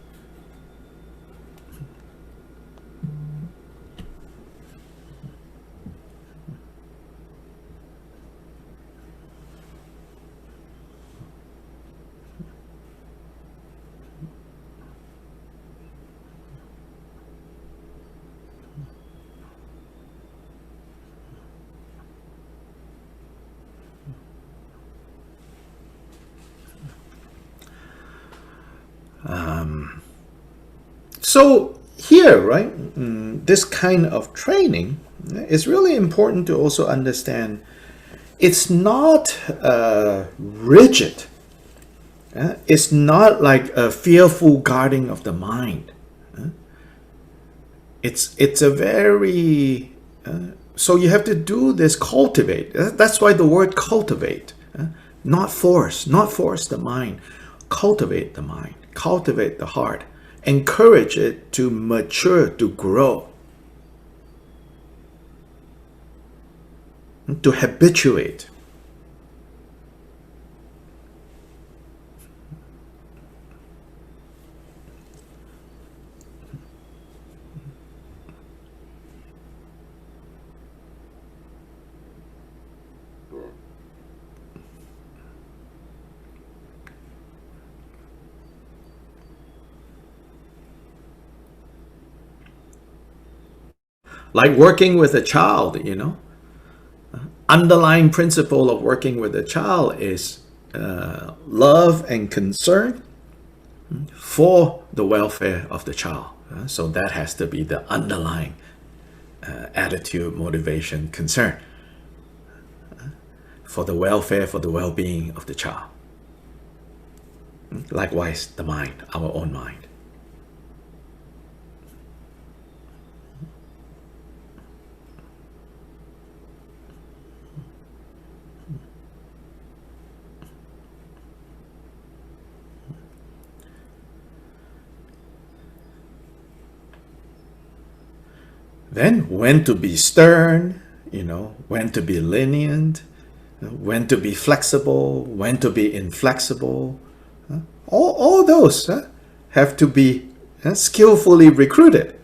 So here, right, this kind of training is really important to also understand. It's not rigid. It's not like a fearful guarding of the mind. It's a very so you have to do this cultivate. That's why the word cultivate, not force the mind. Cultivate the mind, cultivate the heart, encourage it to mature, to grow, to habituate. Like working with a child, underlying principle of working with a child is love and concern for the welfare of the child. So that has to be the underlying attitude, motivation, concern for the welfare, for the well-being of the child. Likewise, the mind, our own mind. Then when to be stern, when to be lenient, when to be flexible, when to be inflexible. All those have to be skillfully recruited.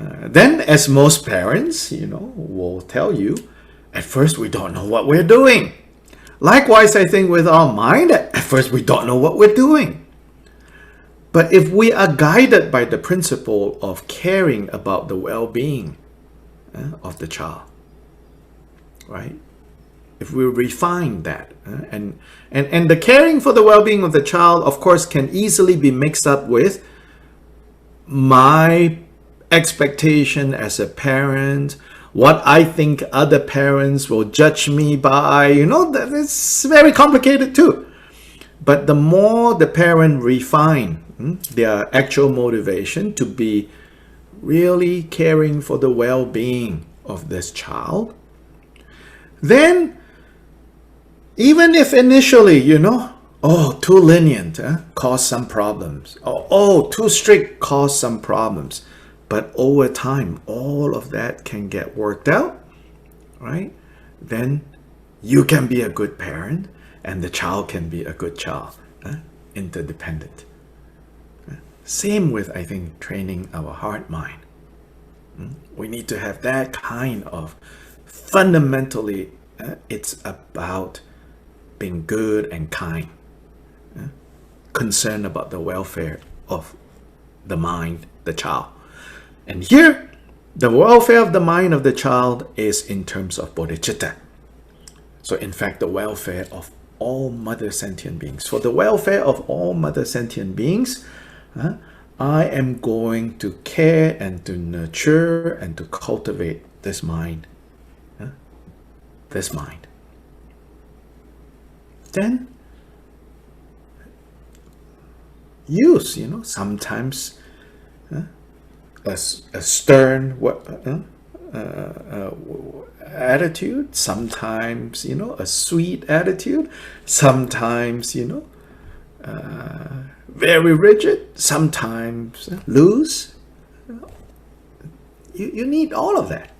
Then, as most parents, will tell you, at first we don't know what we're doing. Likewise, I think with our mind, at first we don't know what we're doing. But if we are guided by the principle of caring about the well-being of the child, right? If we refine that, and the caring for the well-being of the child, of course, can easily be mixed up with my expectation as a parent, what I think other parents will judge me by. It's very complicated too. But the more the parent refine their actual motivation to be really caring for the well-being of this child, then even if initially, too lenient cause some problems, or too strict cause some problems, but over time, all of that can get worked out, right? Then you can be a good parent and the child can be a good child, interdependent. Same with, I think, training our heart mind. We need to have that kind of, fundamentally, it's about being good and kind, concerned about the welfare of the mind, the child. And here, the welfare of the mind of the child is in terms of bodhicitta. So in fact, the welfare of all mother sentient beings. For the welfare of all mother sentient beings, I am going to care and to nurture and to cultivate this mind. This mind. Then use, sometimes a stern attitude, sometimes, a sweet attitude, sometimes, very rigid, sometimes loose. You need all of that.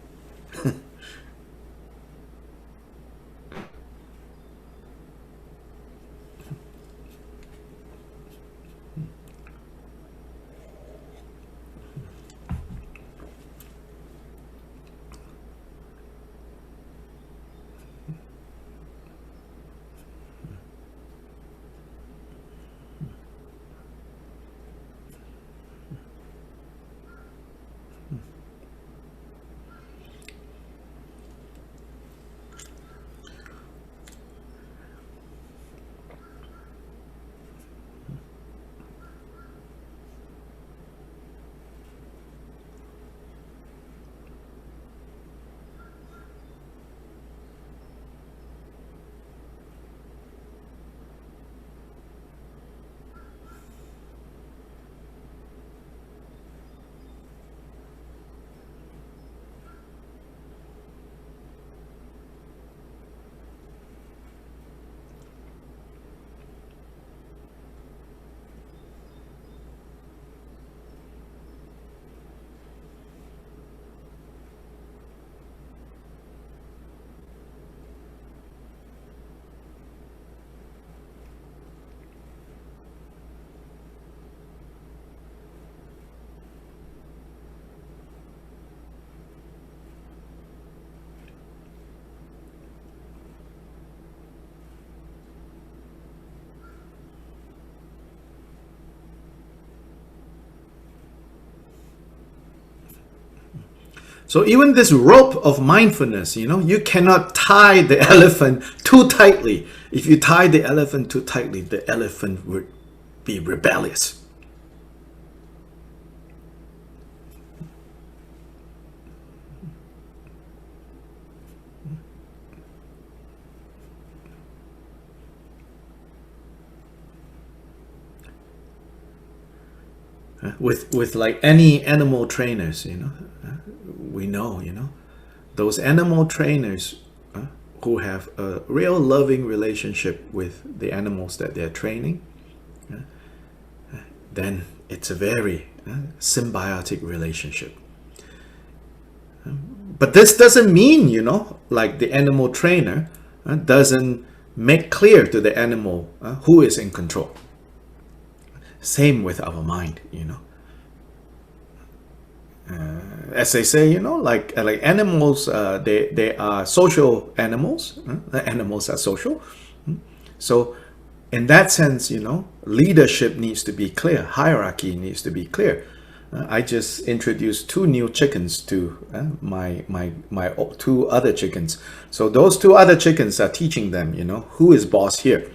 So even this rope of mindfulness, you cannot tie the elephant too tightly. If you tie the elephant too tightly, the elephant would be rebellious. With like any animal trainers, we know, those animal trainers who have a real loving relationship with the animals that they're training, then it's a very symbiotic relationship. But this doesn't mean, like the animal trainer doesn't make clear to the animal who is in control. Same with our mind, as they say, like animals, they are social animals. The animals are social. So in that sense, leadership needs to be clear. Hierarchy needs to be clear. I just introduced 2 new chickens to my 2 other chickens. So those 2 other chickens are teaching them, who is boss here.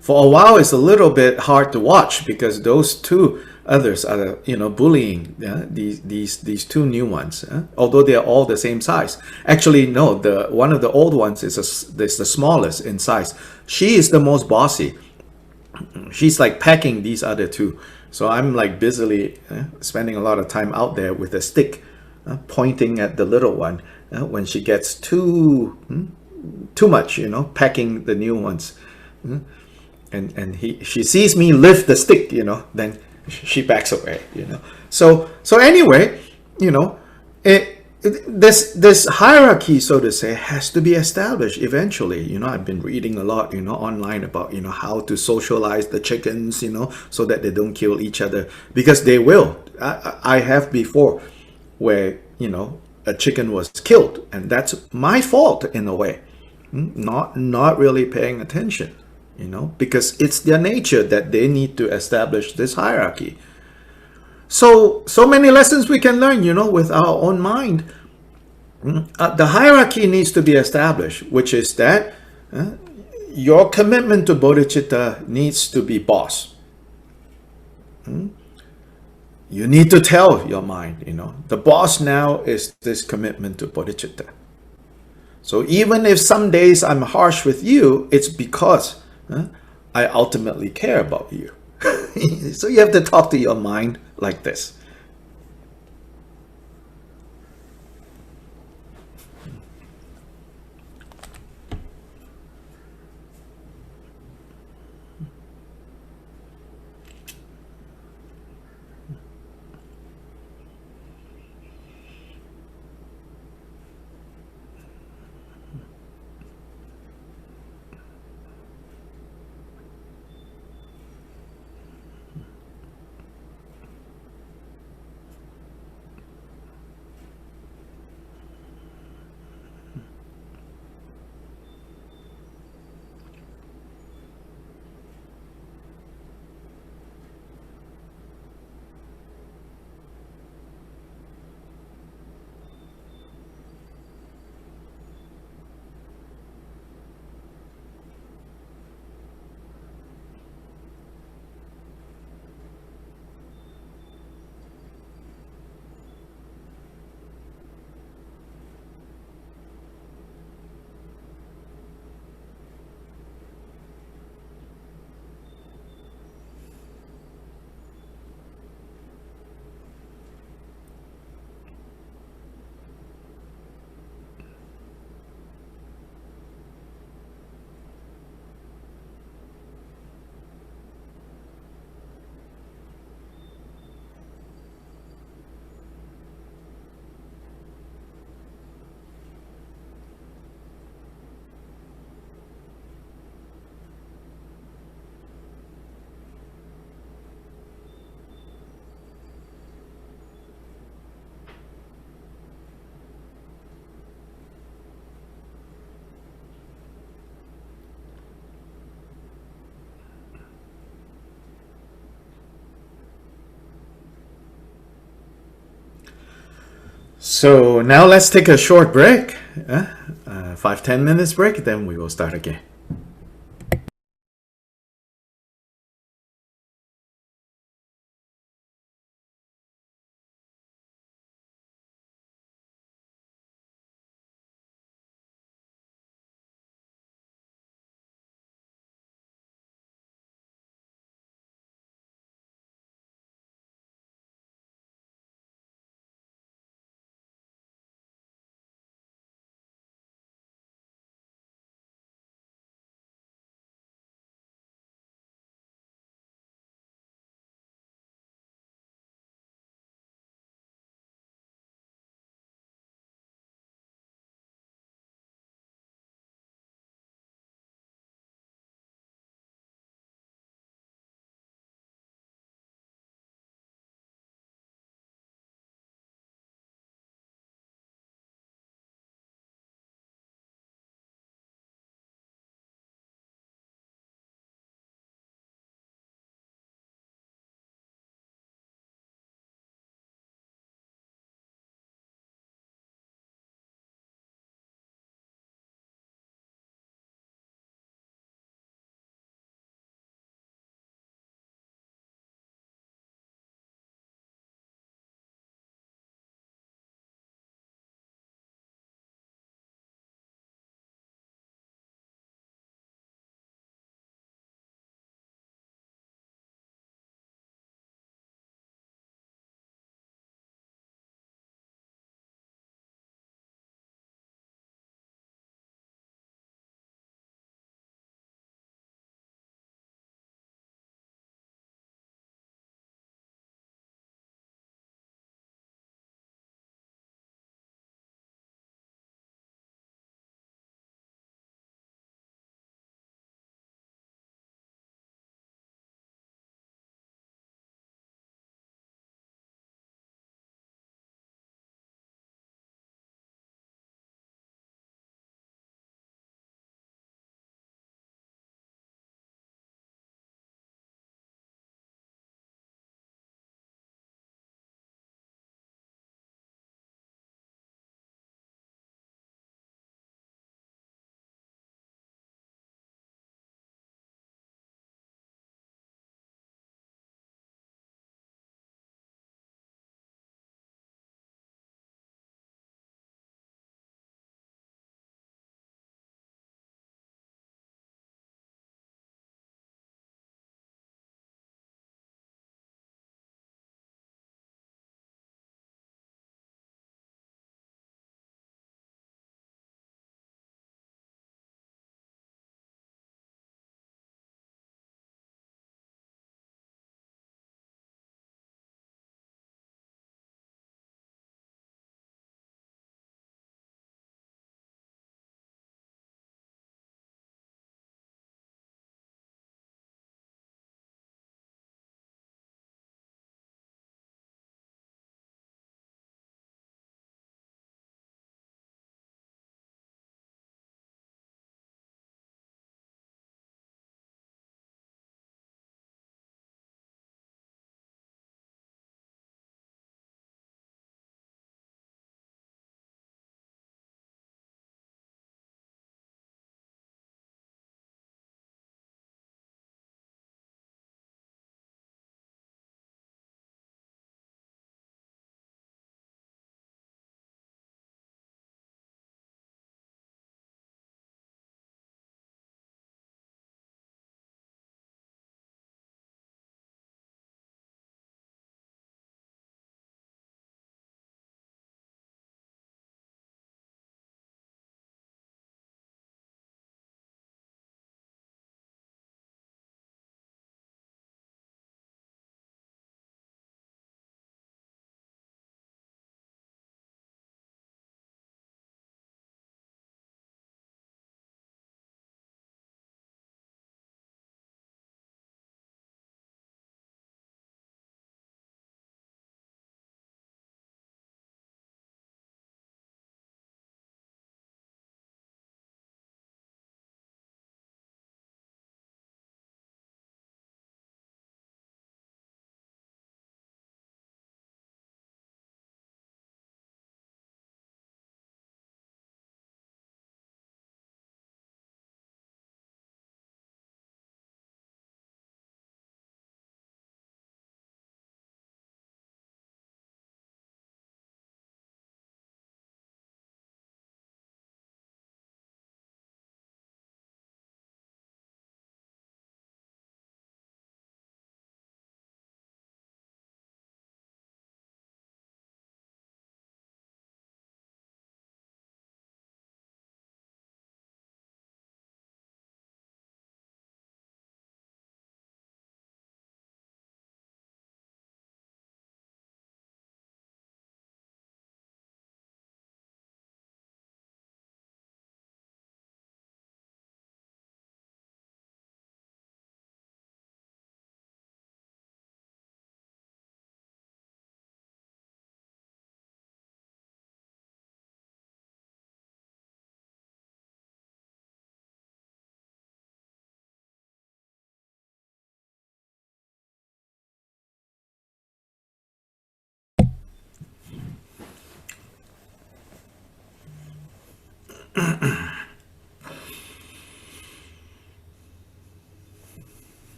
For a while, it's a little bit hard to watch because those 2 others are, bullying these 2 new ones. Although they are all the same size. Actually, no. One of the old ones is the smallest in size. She is the most bossy. She's like packing these other 2. So I'm like busily spending a lot of time out there with a stick, pointing at the little one when she gets too much, packing the new ones. And she sees me lift the stick, then she backs away, So anyway, this hierarchy, so to say, has to be established eventually. I've been reading a lot, online about, how to socialize the chickens, so that they don't kill each other, because they will. I have before where, a chicken was killed, and that's my fault in a way. Not really paying attention, because it's their nature that they need to establish this hierarchy. So many lessons we can learn, with our own mind. The hierarchy needs to be established, which is that your commitment to bodhicitta needs to be boss. You need to tell your mind, the boss now is this commitment to bodhicitta. So even if some days I'm harsh with you, it's because I ultimately care about you. So you have to talk to your mind like this. So now let's take a short break, 5-10 minutes break, then we will start again.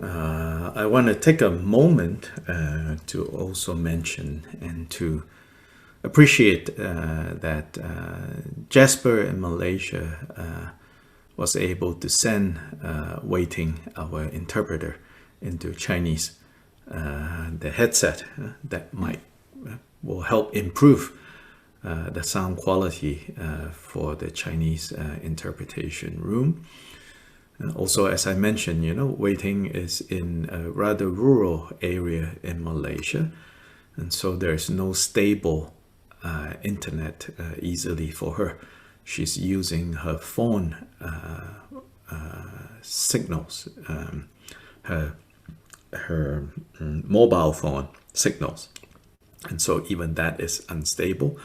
I want to take a moment to also mention and to appreciate that Jasper in Malaysia was able to send Waiting, our interpreter, into Chinese, the headset that will help improve the sound quality for the Chinese interpretation room. Also, as I mentioned, Waiting is in a rather rural area in Malaysia, and so there's no stable internet easily for her. She's using her phone signals, her mobile phone signals, and so even that is unstable.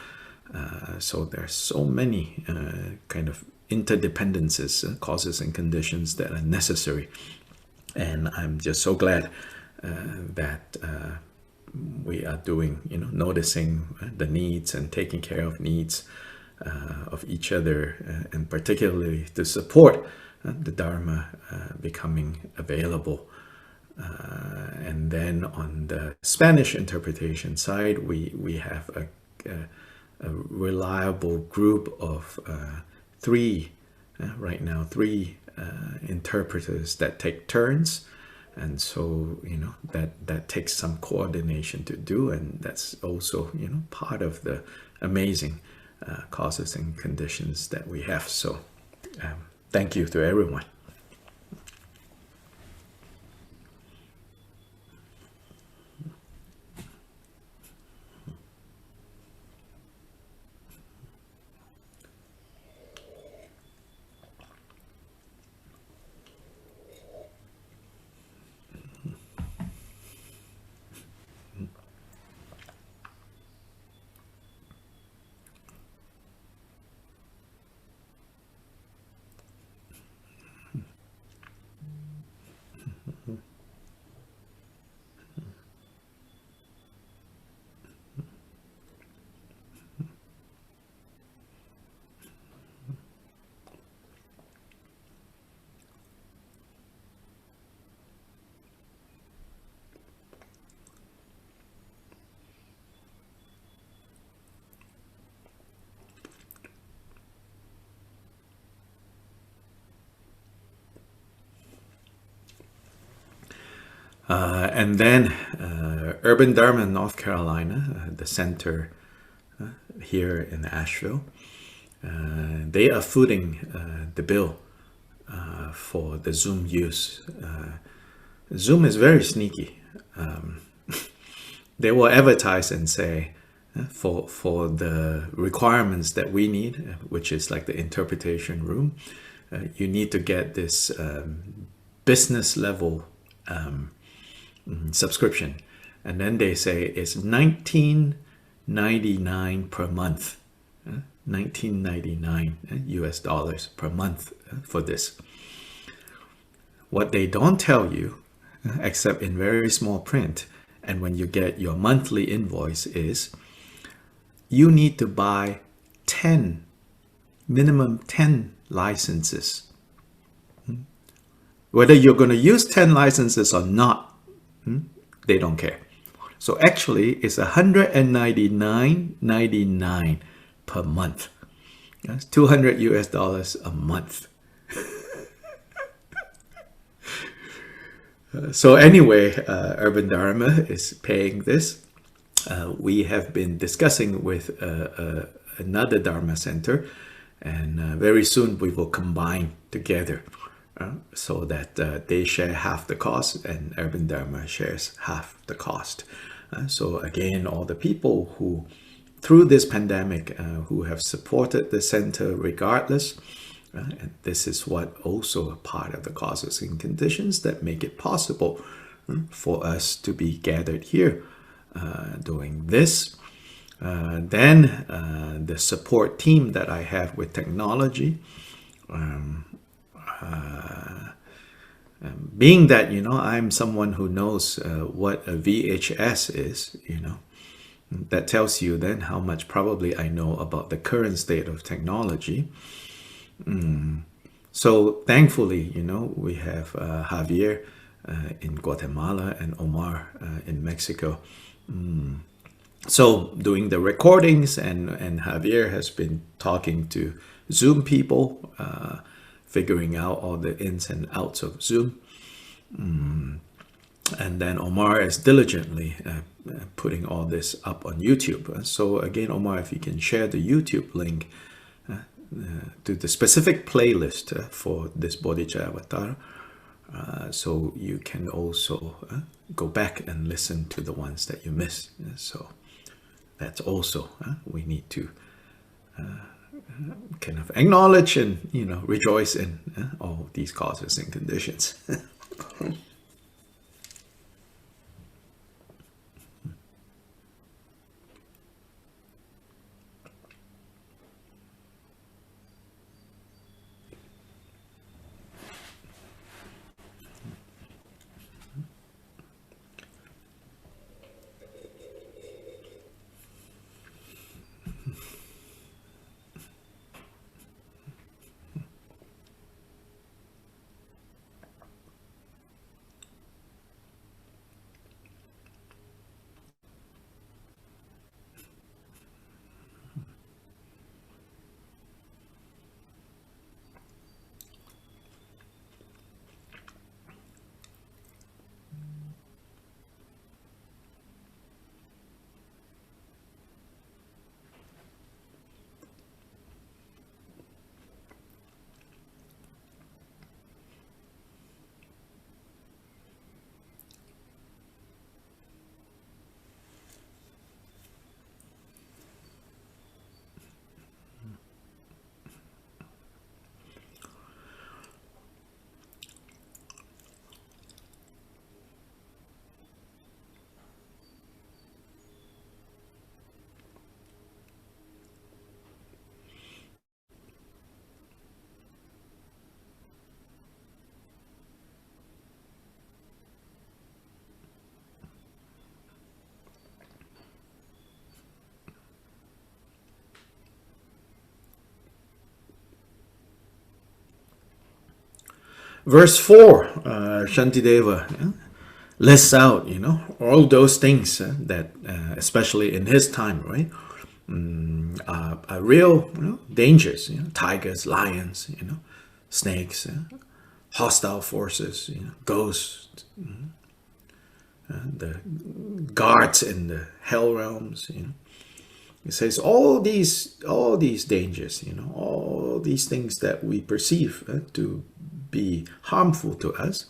So there's so many kind of interdependencies, causes and conditions that are necessary, and I'm just so glad that we are doing, noticing the needs and taking care of needs of each other, and particularly to support the Dharma becoming available. And then on the Spanish interpretation side, we have a reliable group of three interpreters that take turns. And so, that takes some coordination to do, and that's also, part of the amazing causes and conditions that we have. So, thank you to everyone. And then Urban Dharma, North Carolina, the center here in Asheville, they are footing the bill for the Zoom use. Zoom is very sneaky. They will advertise and say, for the requirements that we need, which is like the interpretation room, you need to get this business level subscription, and then they say it's $19.99 per month, $19.99 US dollars per month for this. What they don't tell you, except in very small print, and when you get your monthly invoice, is you need to buy minimum 10 licenses. Whether you're going to use 10 licenses or not, they don't care. So actually, it's $199.99 per month. That's $200 US dollars a month. So anyway, Urban Dharma is paying this. We have been discussing with another Dharma center, and very soon we will combine together. So that they share half the cost and Urban Dharma shares half the cost. So again, all the people who, through this pandemic, who have supported the center regardless, and this is what also a part of the causes and conditions that make it possible for us to be gathered here doing this. Then the support team that I have with technology, being that, I'm someone who knows what a VHS is, that tells you then how much probably I know about the current state of technology. So thankfully, we have Javier in Guatemala and Omar in Mexico. So doing the recordings, and Javier has been talking to Zoom people, figuring out all the ins and outs of Zoom. And then Omar is diligently putting all this up on YouTube. So again, Omar, if you can share the YouTube link to the specific playlist for this Bodhicaryavatara, so you can also go back and listen to the ones that you missed. So that's also we need to kind of acknowledge and rejoice in all these causes and conditions. Verse 4, Shantideva lists out, all those things that, especially in his time, right, are real dangers. Tigers, lions, snakes, hostile forces, ghosts, the guards in the hell realms. It says all these dangers, all these things that we perceive to be harmful to us.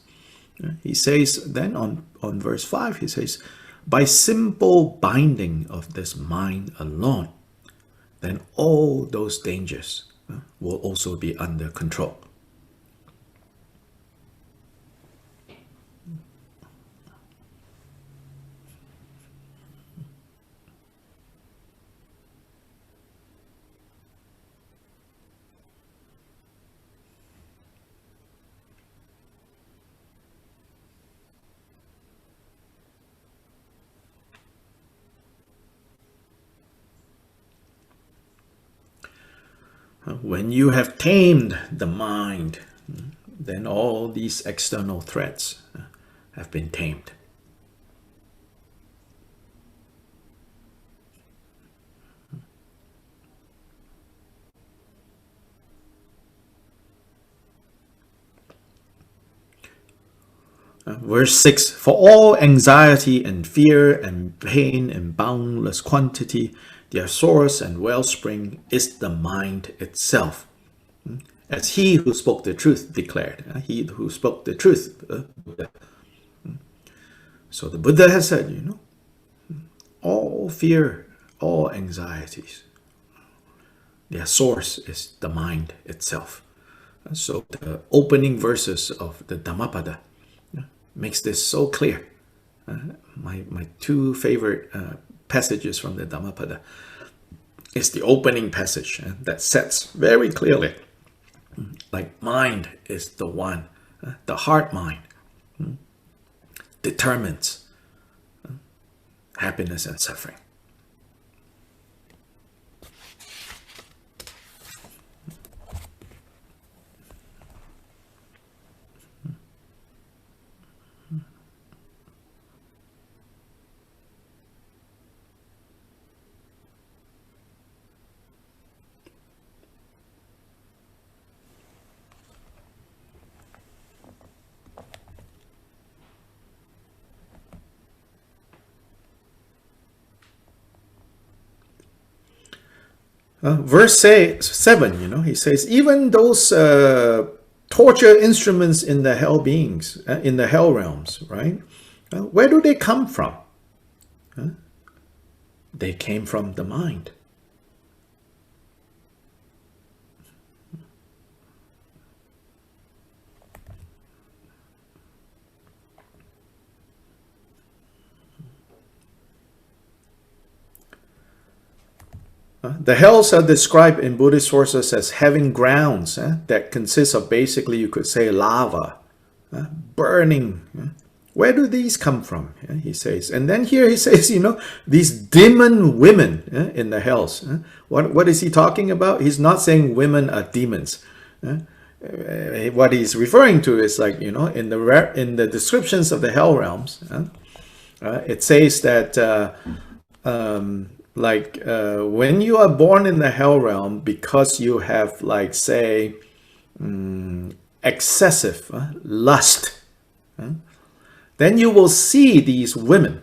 He says then on verse 5, he says, by simple binding of this mind alone, then all those dangers will also be under control. When you have tamed the mind, then all these external threats have been tamed. Verse 6, for all anxiety and fear and pain in boundless quantity, their source and wellspring is the mind itself. As he who spoke the truth declared. He who spoke the truth, Buddha. So the Buddha has said, all fear, all anxieties, their source is the mind itself. So the opening verses of the Dhammapada makes this so clear. My two favorite passages from the Dhammapada is the opening passage that sets very clearly, like mind is the one, the heart mind determines happiness and suffering. Verse 7, you know, he says, even those torture instruments in the hell beings, in the hell realms, right? Where do they come from? They came from the mind. The hells are described in Buddhist sources as having grounds that consist of basically, you could say, lava, burning. Where do these come from? He says. And then here he says, you know, these demon women in the hells. What is he talking about? He's not saying women are demons. What he's referring to is like, you know, in the descriptions of the hell realms, it says that when you are born in the hell realm, because you have, like, say, excessive lust, then you will see these women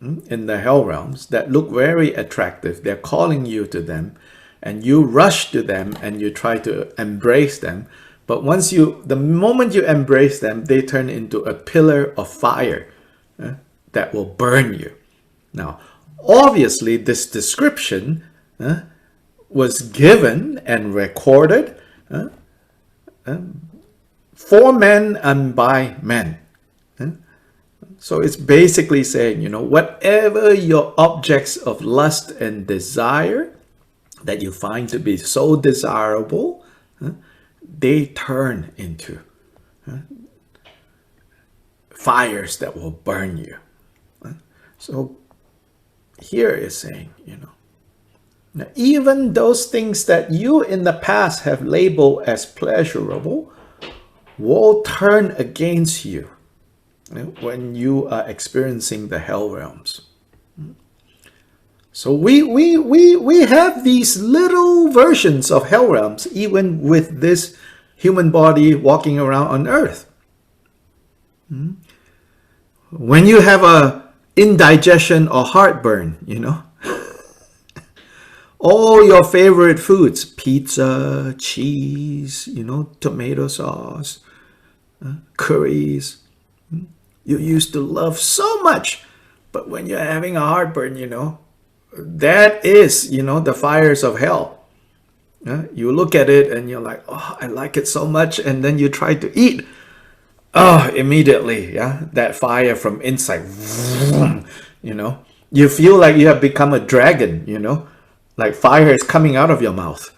in the hell realms that look very attractive. They're calling you to them, and you rush to them and you try to embrace them. But the moment you embrace them, they turn into a pillar of fire that will burn you. Now, obviously, this description was given and recorded for men and by men. So it's basically saying, you know, whatever your objects of lust and desire that you find to be so desirable, they turn into fires that will burn you. So here is saying, you know, now even those things that you in the past have labeled as pleasurable will turn against you when you are experiencing the hell realms. So we have these little versions of hell realms even with this human body walking around on earth. When you have a indigestion or heartburn, you know, all your favorite foods, pizza, cheese, you know, tomato sauce, curries, you used to love so much, but when you're having a heartburn, you know, that is, you know, the fires of hell. You look at it and you're like, oh, I like it so much, and then you try to eat. Oh, immediately, that fire from inside, you know, you feel like you have become a dragon, you know, like fire is coming out of your mouth.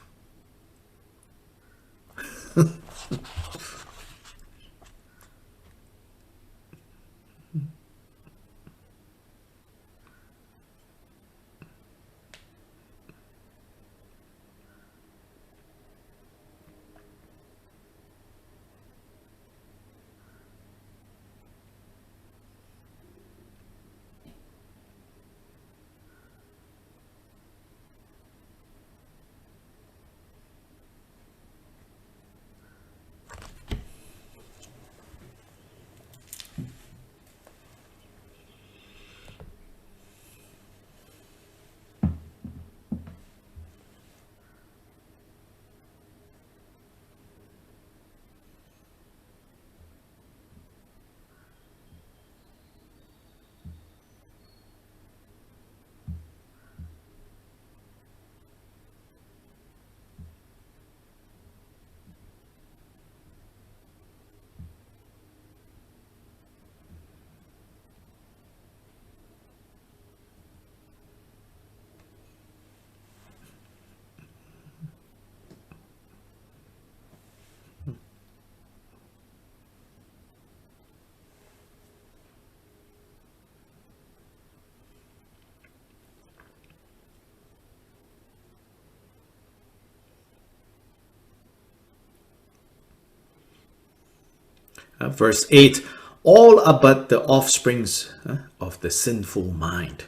Verse 8, all are but the offsprings of the sinful mind.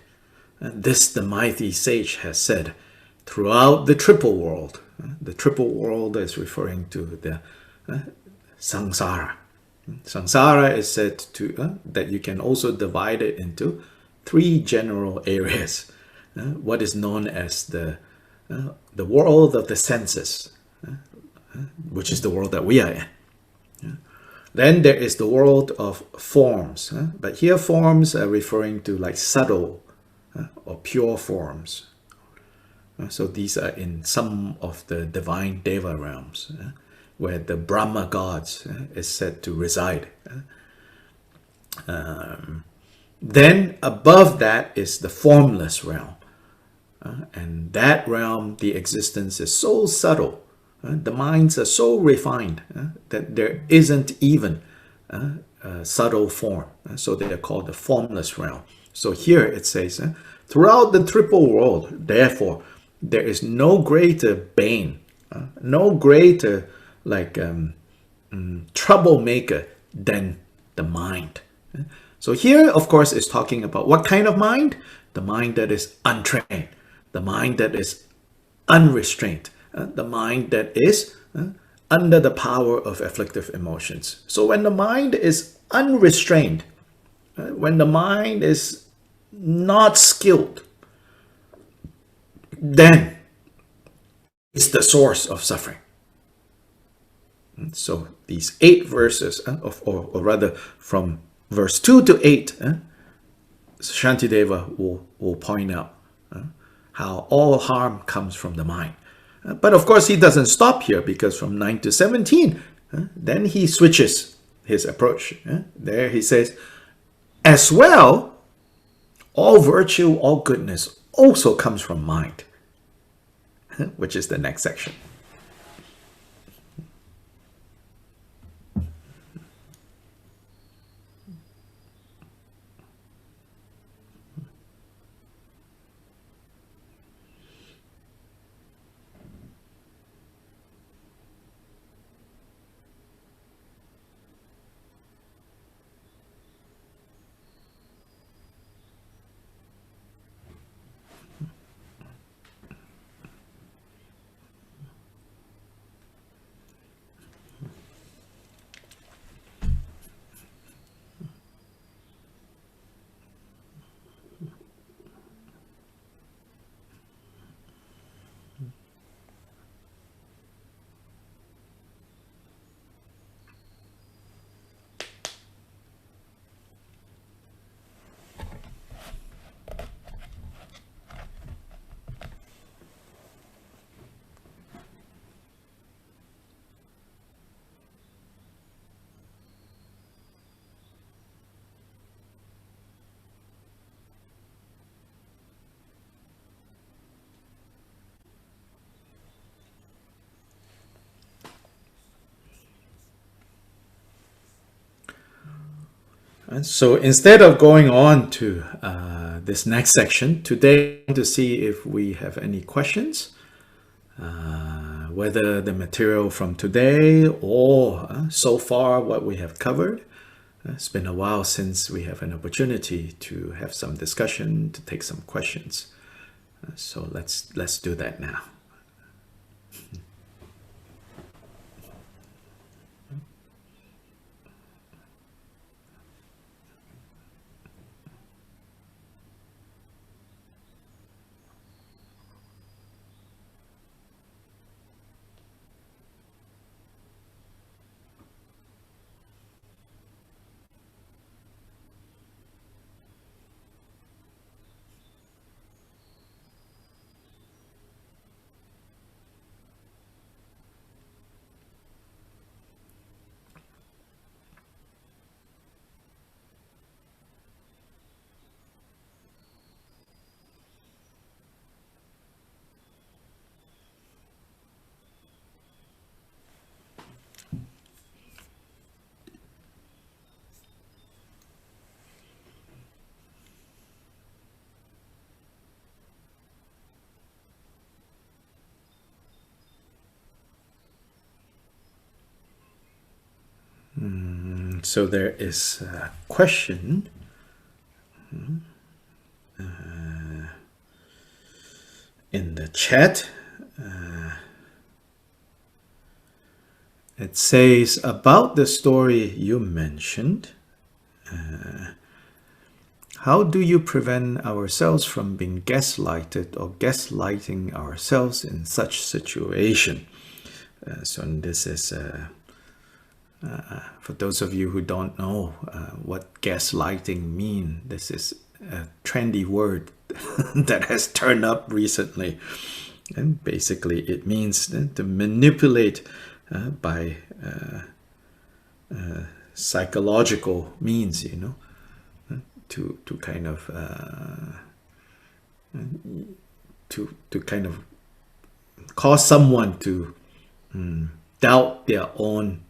This the mighty sage has said throughout the triple world. The triple world is referring to the samsara. Samsara is said to that you can also divide it into three general areas. What is known as the the world of the senses, which is the world that we are in. Then there is the world of forms, but here forms are referring to like subtle or pure forms. So these are in some of the divine Deva realms, where the Brahma gods is said to reside. Then above that is the formless realm. And that realm, the existence is so subtle, the minds are so refined that there isn't even a subtle form. So they are called the formless realm. So here it says, throughout the triple world, therefore, there is no greater bane, no greater troublemaker than the mind. So here, of course, is talking about what kind of mind? The mind that is untrained, the mind that is unrestrained, the mind that is under the power of afflictive emotions. So when the mind is unrestrained, when the mind is not skilled, then it's the source of suffering. So these 8 verses, or rather from verse 2 to 8, Shantideva will point out how all harm comes from the mind. But of course he doesn't stop here, because from 9 to 17, then he switches his approach. There he says, as well, all virtue, all goodness also comes from mind, which is the next section. And so instead of going on to this next section, today I want to see if we have any questions, whether the material from today or so far what we have covered. It's been a while since we have an opportunity to have some discussion, to take some questions. So let's do that now. So there is a question in the chat. It says, about the story you mentioned, How do you prevent ourselves from being gaslighted or gaslighting ourselves in such situation? So this is, for those of you who don't know what gaslighting means, this is a trendy word that has turned up recently. And basically it means to manipulate by psychological means, you know, to kind of to kind of cause someone to doubt their own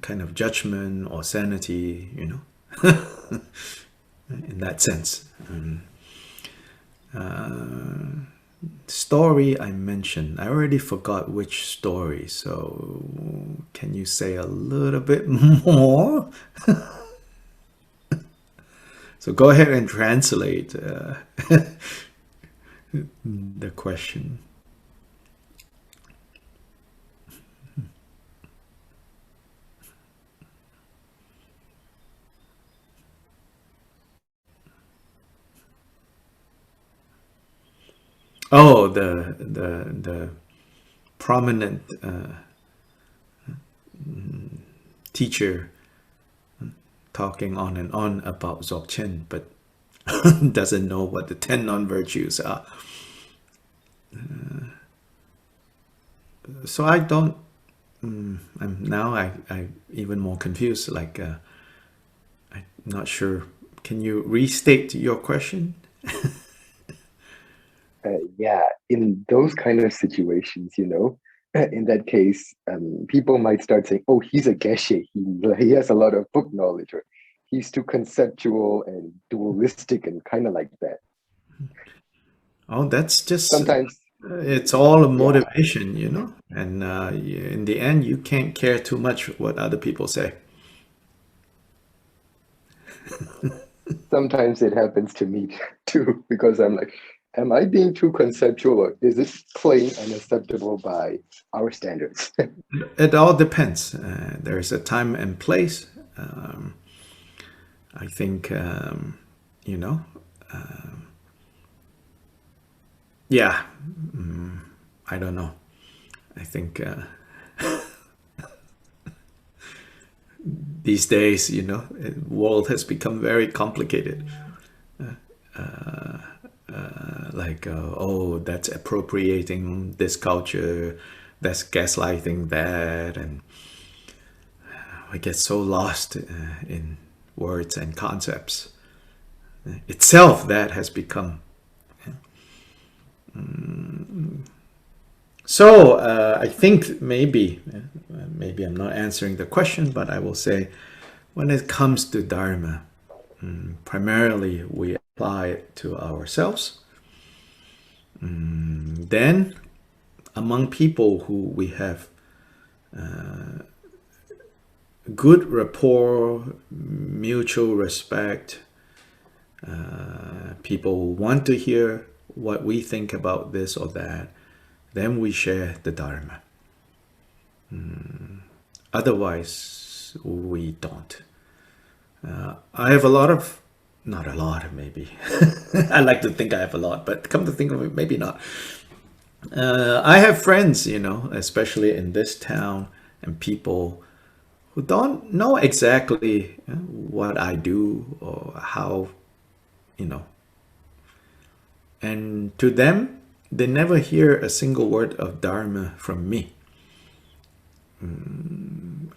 kind of judgment or sanity, you know, in that sense. Story I mentioned, I already forgot which story, so can you say a little bit more? So go ahead and translate the question. Oh, the prominent teacher talking on and on about Dzogchen, but doesn't know what the 10 non-virtues are. So I don't. I'm even more confused. Like I'm not sure. Can you restate your question? Yeah, in those kind of situations, you know, in that case, people might start saying, "Oh, he's a geshe. He has a lot of book knowledge, or he's too conceptual and dualistic, and kind of like that." Oh, that's just Sometimes, it's all a motivation, you know. And in the end, you can't care too much what other people say. sometimes it happens to me too, because I'm like, am I being too conceptual, or is it plain unacceptable by our standards? It all depends. There's a time and place. I think, you know, yeah, I don't know. I think these days, you know, the world has become very complicated. Like, oh, that's appropriating this culture, that's gaslighting that, and we get so lost in words and concepts. Itself, that has become. So I think maybe I'm not answering the question, but I will say, when it comes to Dharma, primarily we apply it to ourselves. Then, among people who we have good rapport, mutual respect, people want to hear what we think about this or that, then we share the Dharma. Otherwise, we don't. I have a lot of, not a lot, maybe. I like to think I have a lot, but come to think of it, maybe not. I have friends, you know, especially in this town, and people who don't know exactly what I do or how, you know. And to them, they never hear a single word of Dharma from me.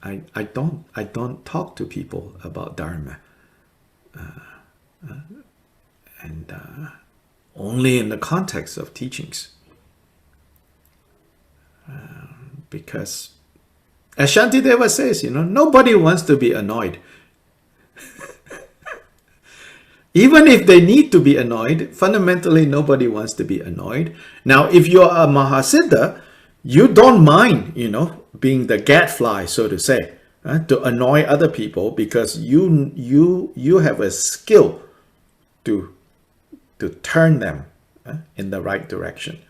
I don't talk to people about Dharma, and only in the context of teachings, because, as Shantideva says, you know, nobody wants to be annoyed. Even if they need to be annoyed, fundamentally nobody wants to be annoyed. Now, if you're a Mahasiddha, you don't mind, you know, being the gadfly, so to say, to annoy other people, because you have a skill to turn them in the right direction.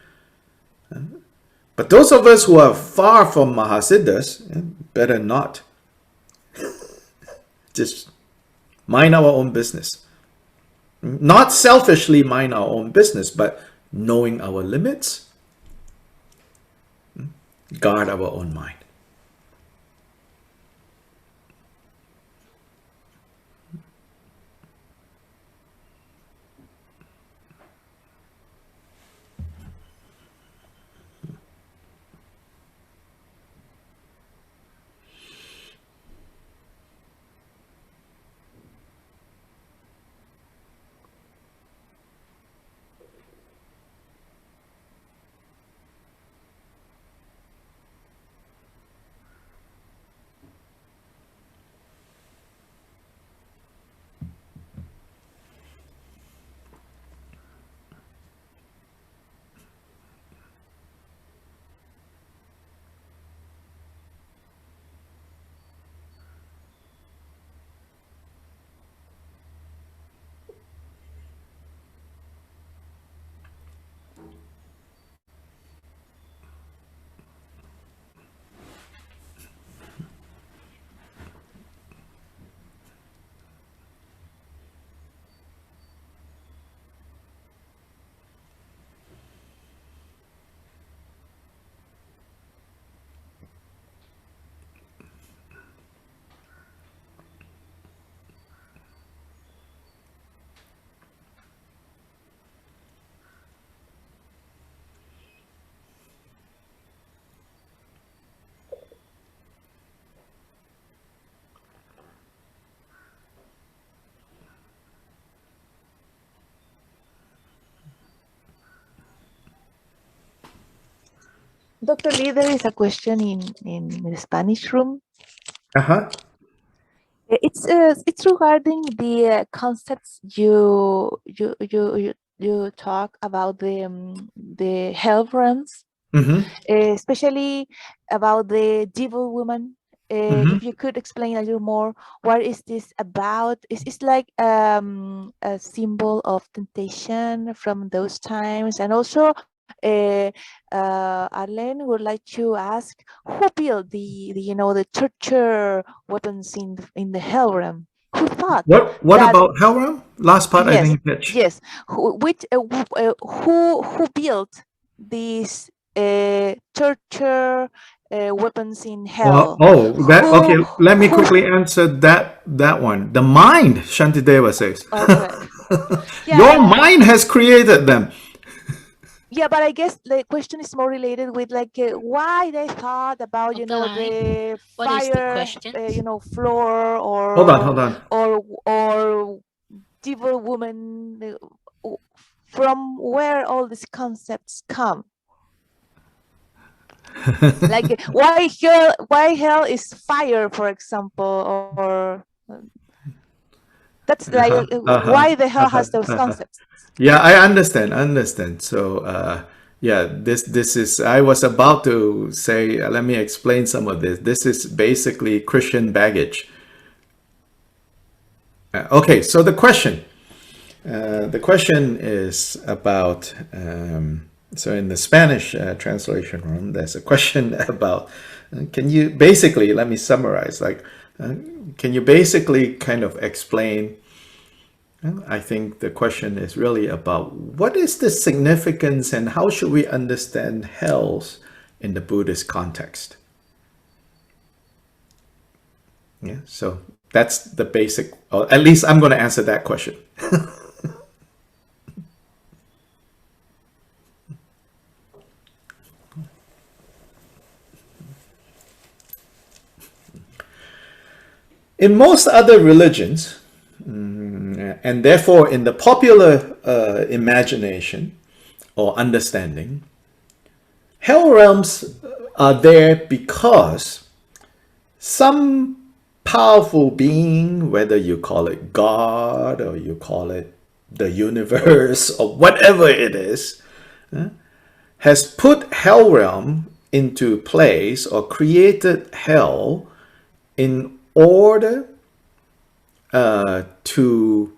But those of us who are far from Mahasiddhas, better not. Just mind our own business. Not selfishly mind our own business, but knowing our limits, guard our own mind. Dr. Lee, there is a question in the Spanish room. Uh-huh. It's regarding the concepts you talk about the hell realms, especially about the devil woman. If you could explain a little more, what is this about? Is it like a symbol of temptation from those times? And also, Arlene would like to ask, who built the torture weapons in the hell realm? Who thought What that? about hell realm? Last part I Yes, didn't catch. yes. Who built these torture weapons in hell? Okay. Let me Who? quickly answer that one. The mind, Shantideva says. Okay. Your mind has created them. Yeah, but I guess the question is more related with like why they thought about the What fire, is the question? floor or Hold on. or devil woman. From where all these concepts come? Like why hell is fire, for example, or that's like why the hell has those concepts? Yeah, I understand. So yeah, this is, I was about to say, let me explain some of this. This is basically Christian baggage. Okay, so the question is about so in the Spanish translation room, there's a question about can you basically, let me summarize, like can you basically kind of explain, I think the question is really about what is the significance and how should we understand hells in the Buddhist context? Yeah, so that's the basic, or at least I'm going to answer that question. In most other religions, and therefore in the popular imagination or understanding, hell realms are there because some powerful being, whether you call it God or you call it the universe or whatever it is, has put hell realm into place or created hell in order to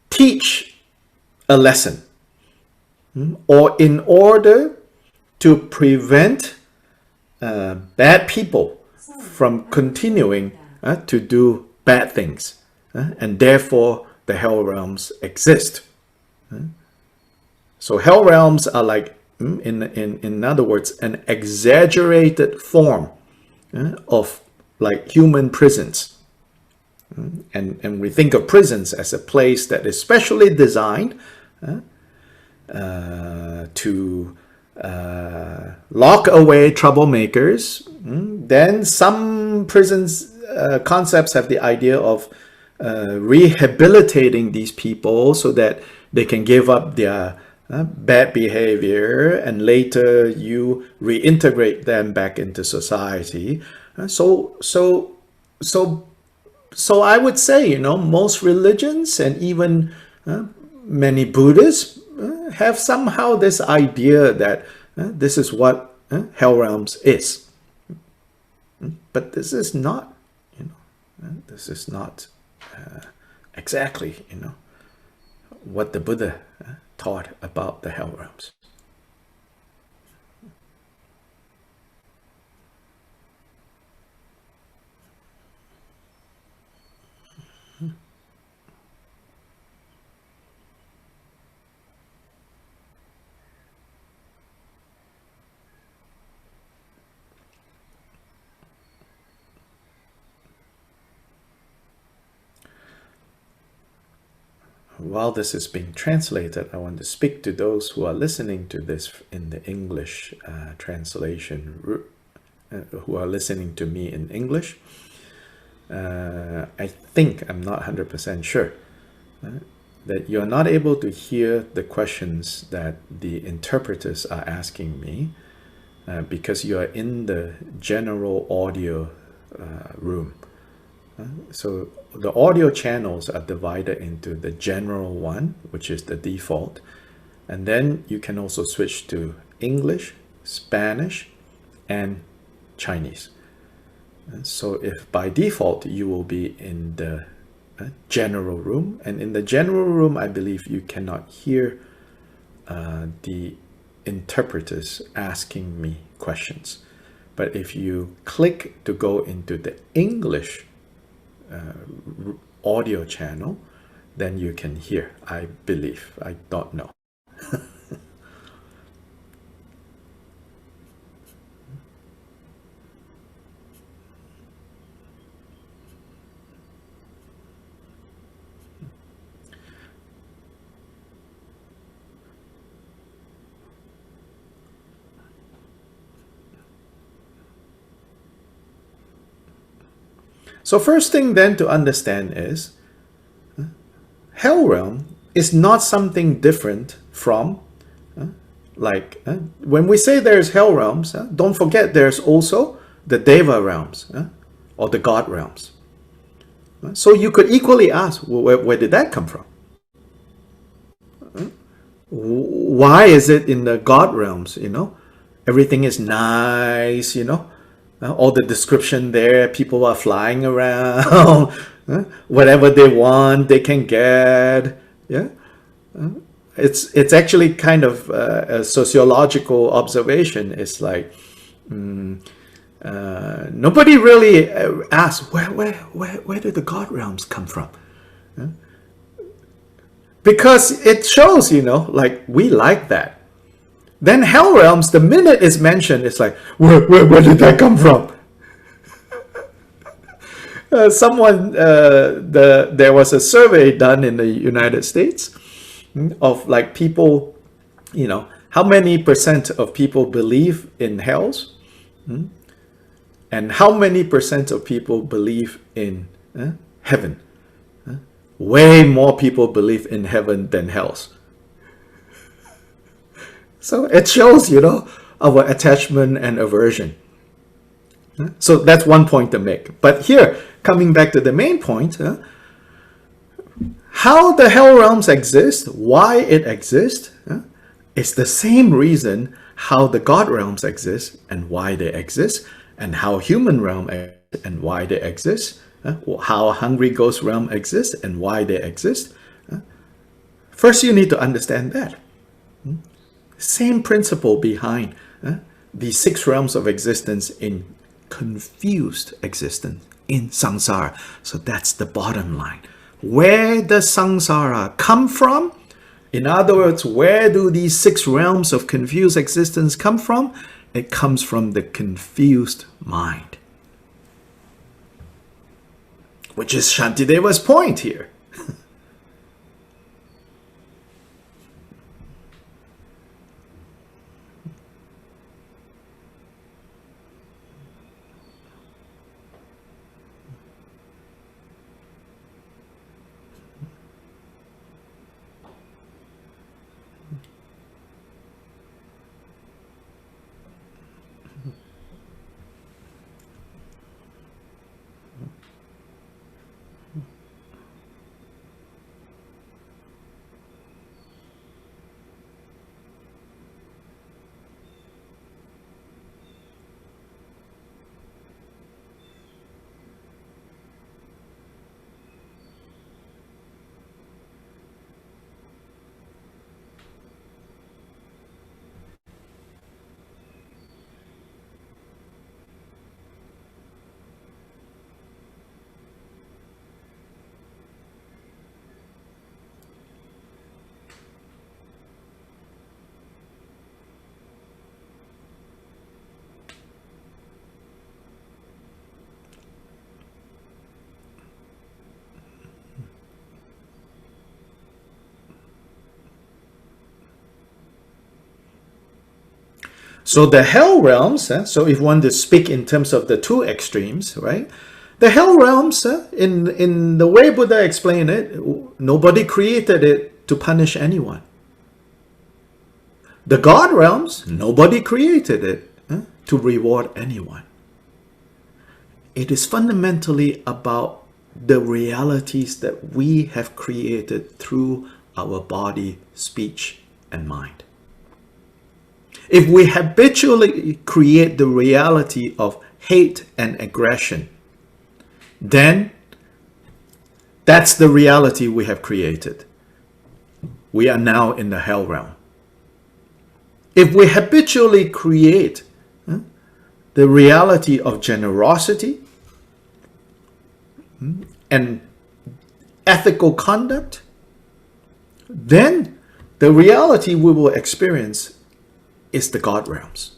teach a lesson, or in order to prevent bad people from continuing to do bad things. and therefore the hell realms exist. So hell realms are like, in other words, an exaggerated form of like human prisons. And we think of prisons as a place that is specially designed to lock away troublemakers. Then some prisons concepts have the idea of rehabilitating these people so that they can give up their bad behavior, and later you reintegrate them back into society. So I would say, most religions and even many Buddhists have somehow this idea that this is what hell realms is. But this is not, this is not exactly, what the Buddha taught about the hell realms. While this is being translated, I want to speak to those who are listening to this in the English translation, who are listening to me in English. I think, I'm not 100% sure, that you're not able to hear the questions that the interpreters are asking me because you are in the general audio room. So the audio channels are divided into the general one, which is the default. And then you can also switch to English, Spanish, and Chinese. So if by default you will be in the general room, and in the general room, I believe you cannot hear the interpreters asking me questions. But if you click to go into the English audio channel, then you can hear, I believe. I don't know. So first thing then to understand is, hell realm is not something different from, when we say there's hell realms, don't forget there's also the Deva realms, or the God realms. So you could equally ask, well, where did that come from? Why is it in the God realms, everything is nice, all the description there, people are flying around, whatever they want, they can get. Yeah, it's actually kind of a sociological observation. It's like nobody really asks where did the God realms come from? Because it shows, like we like that. Then hell realms, the minute it's mentioned, it's like, where did that come from? There was a survey done in the United States of like people, how many % of people believe in hells, and how many % of people believe in heaven. Way more people believe in heaven than hells. So it shows, our attachment and aversion. So that's one point to make. But here, coming back to the main point, how the hell realms exist, why it exists, is the same reason how the God realms exist and why they exist, and how human realm exists and why they exist, how hungry ghost realm exists and why they exist. First, you need to understand that. Same principle behind the 6 realms of existence in confused existence, in samsara. So that's the bottom line. Where does samsara come from? In other words, where do these 6 realms of confused existence come from? It comes from the confused mind. Which is Shantideva's point here. So the hell realms, so if one to speak in terms of the 2 extremes, right? The hell realms, in the way Buddha explained it, nobody created it to punish anyone. The God realms, nobody created it to reward anyone. It is fundamentally about the realities that we have created through our body, speech, and mind. If we habitually create the reality of hate and aggression, then that's the reality we have created. We are now in the hell realm. If we habitually create the reality of generosity and ethical conduct, then the reality we will experience is the God realms.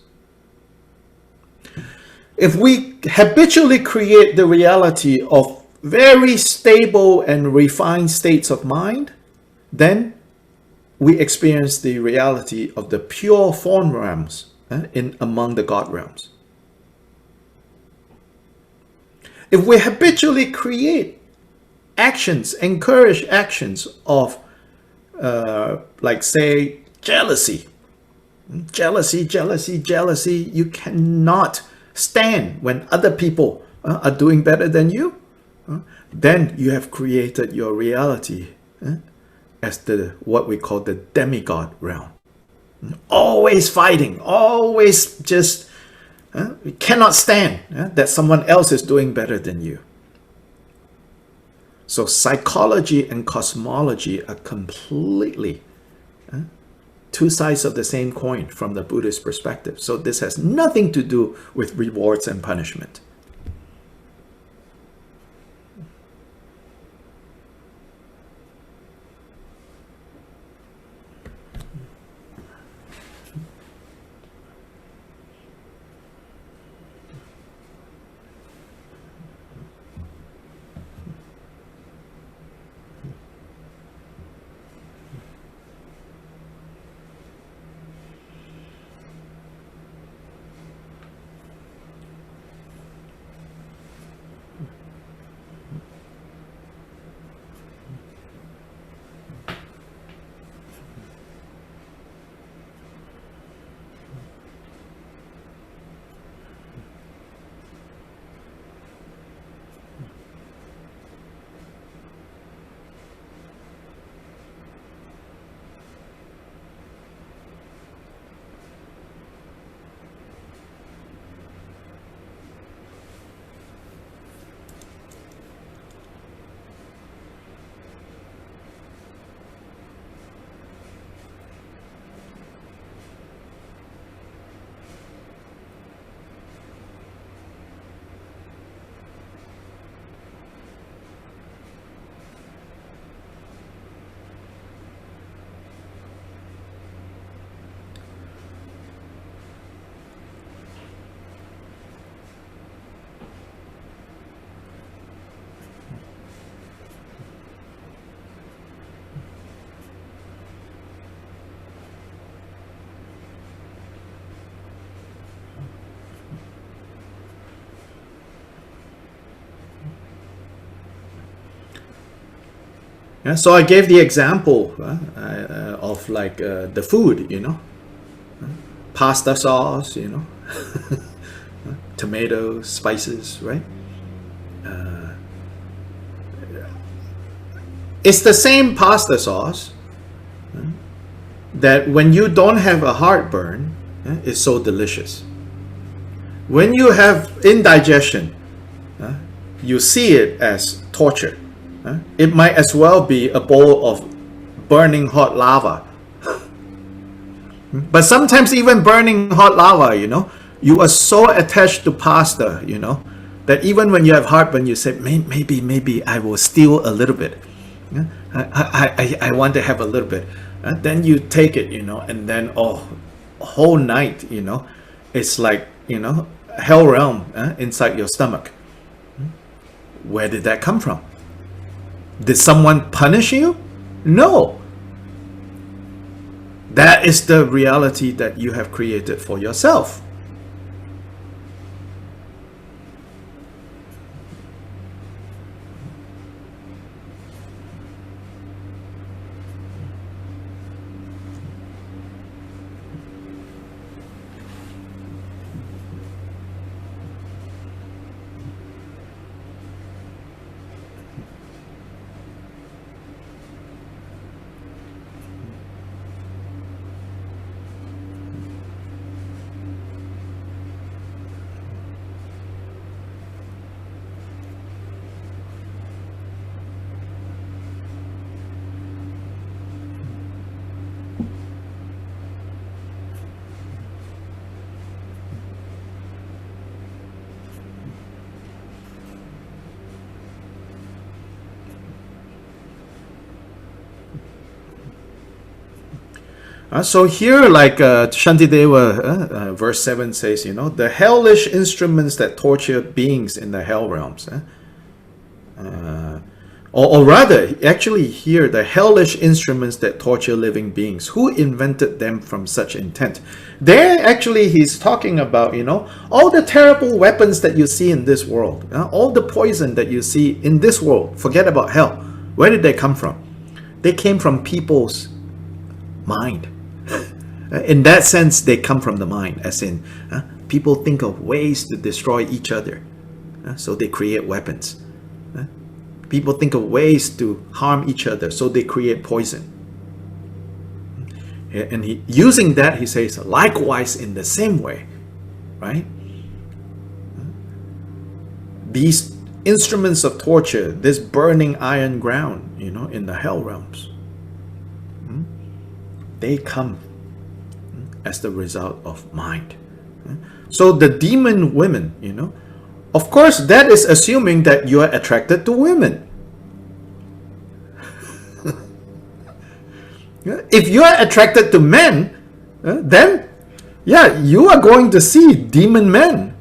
If we habitually create the reality of very stable and refined states of mind, then we experience the reality of the pure form realms among the God realms. If we habitually create actions, encourage actions of, like say, jealousy, you cannot stand when other people are doing better than you, then you have created your reality as what we call the demigod realm. Always fighting, always just you cannot stand that someone else is doing better than you. So psychology and cosmology are completely 2 sides of the same coin from the Buddhist perspective. So this has nothing to do with rewards and punishment. Yeah, so I gave the example of like the food, pasta sauce, tomatoes, spices, right? It's the same pasta sauce that when you don't have a heartburn, is so delicious. When you have indigestion, you see it as torture. It might as well be a bowl of burning hot lava. But sometimes even burning hot lava, you are so attached to pasta, that even when you have heartburn, you say, maybe I will steal a little bit. I want to have a little bit. Then you take it, and then whole night, it's like, hell realm inside your stomach. Where did that come from? Did someone punish you? No. That is the reality that you have created for yourself. So here, like Shantideva, verse 7 says, the hellish instruments that torture beings in the hell realms. Or rather, actually here, the hellish instruments that torture living beings. Who invented them from such intent? There, actually, he's talking about, all the terrible weapons that you see in this world. All the poison that you see in this world. Forget about hell. Where did they come from? They came from people's mind. In that sense, they come from the mind, as in people think of ways to destroy each other, so they create weapons. People think of ways to harm each other, so they create poison. And using that, he says, likewise in the same way, right? These instruments of torture, this burning iron ground, in the hell realms, they come as the result of mind. So the demon women, of course, that is assuming that you are attracted to women. If you are attracted to men, then, yeah, you are going to see demon men.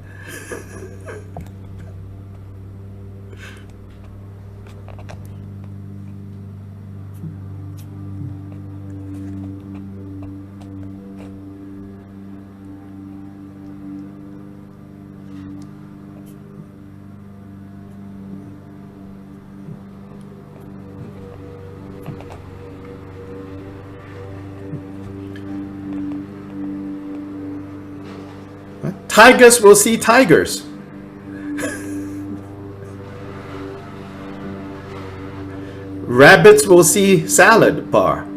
Tigers will see tigers. Rabbits will see salad bar.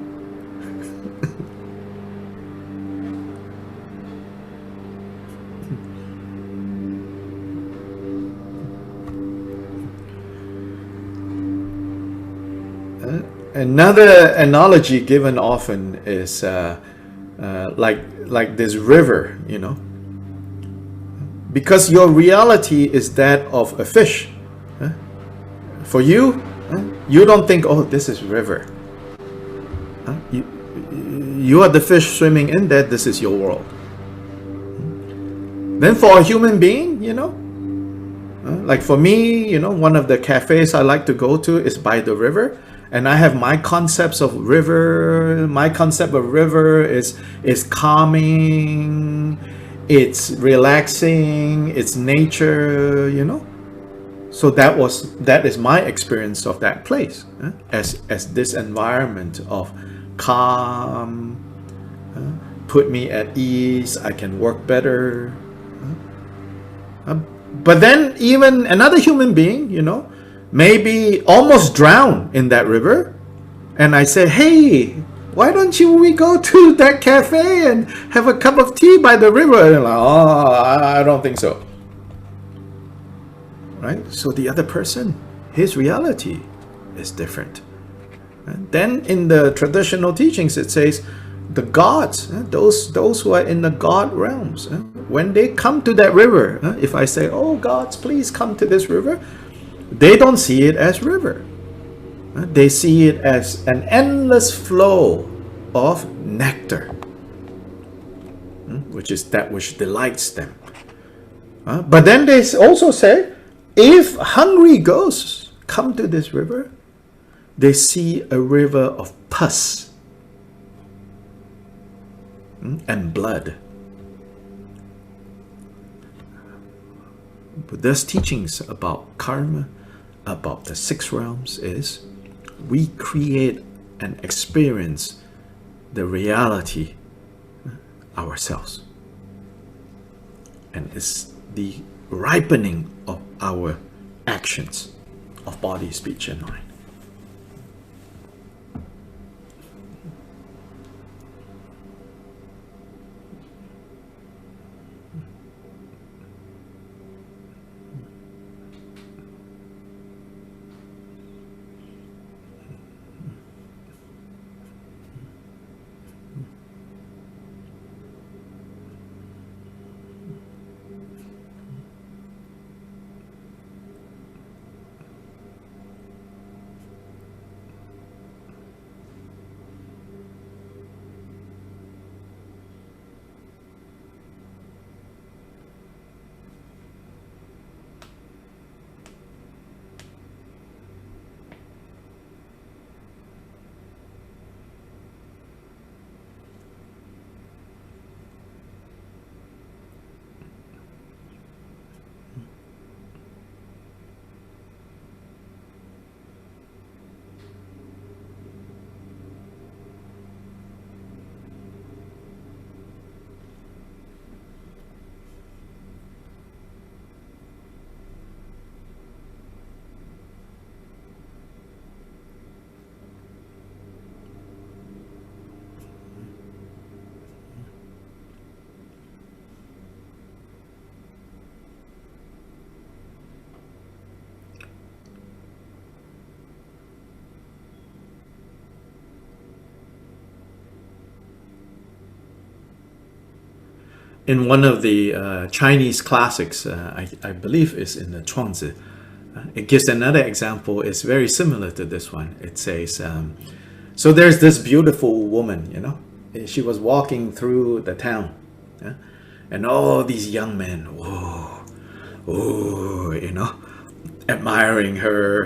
Another analogy given often is like this river, because your reality is that of a fish. For you, you don't think, oh, this is river. You are the fish swimming in there. This is your world. Then for a human being, like for me, one of the cafes I like to go to is by the river. And I have my concepts of river. My concept of river is calming, it's relaxing, it's nature, So that is my experience of that place, as this environment of calm, put me at ease. I can work better. But then even another human being, maybe almost drown in that river, and I say, hey, why don't we go to that cafe and have a cup of tea by the river? And like, oh, I don't think so. Right? So the other person, his reality is different. And then in the traditional teachings, it says the gods, those who are in the God realms, when they come to that river, if I say, oh gods, please come to this river, they don't see it as river. They see it as an endless flow of nectar, which is that which delights them. But then they also say, if hungry ghosts come to this river, they see a river of pus and blood. Buddha's teachings about karma, about the 6 realms, is we create and experience the reality ourselves. And it's the ripening of our actions of body, speech, and mind. In one of the Chinese classics, I believe is in the Chuangzi, it gives another example. It's very similar to this one. It says, so there's this beautiful woman, she was walking through the town, and all these young men, admiring her,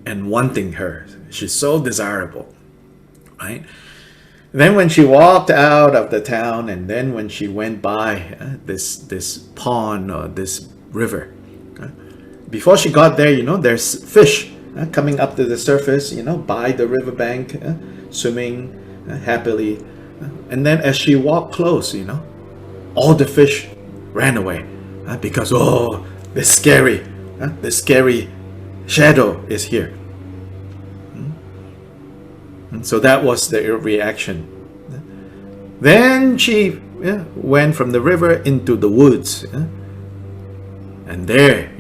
and wanting her. She's so desirable, right? Then when she walked out of the town, and then when she went by this pond or this river, before she got there, there's fish coming up to the surface, by the riverbank, swimming happily. And then as she walked close, all the fish ran away because, this scary shadow is here. And so that was the reaction. Then she went from the river into the woods. And there,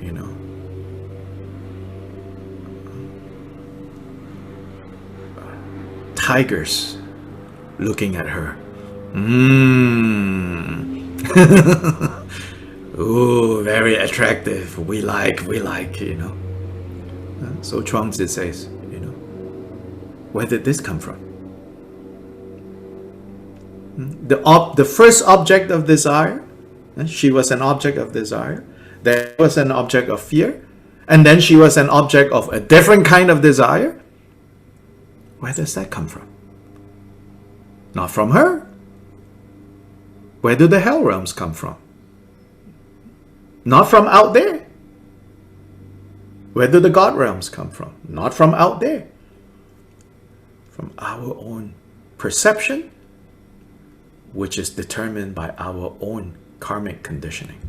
tigers looking at her. Ooh, very attractive. We like, So Chuangzi says, where did this come from? The first object of desire, she was an object of desire. There was an object of fear. And then she was an object of a different kind of desire. Where does that come from? Not from her. Where do the hell realms come from? Not from out there. Where do the God realms come from? Not from out there. From our own perception, which is determined by our own karmic conditioning.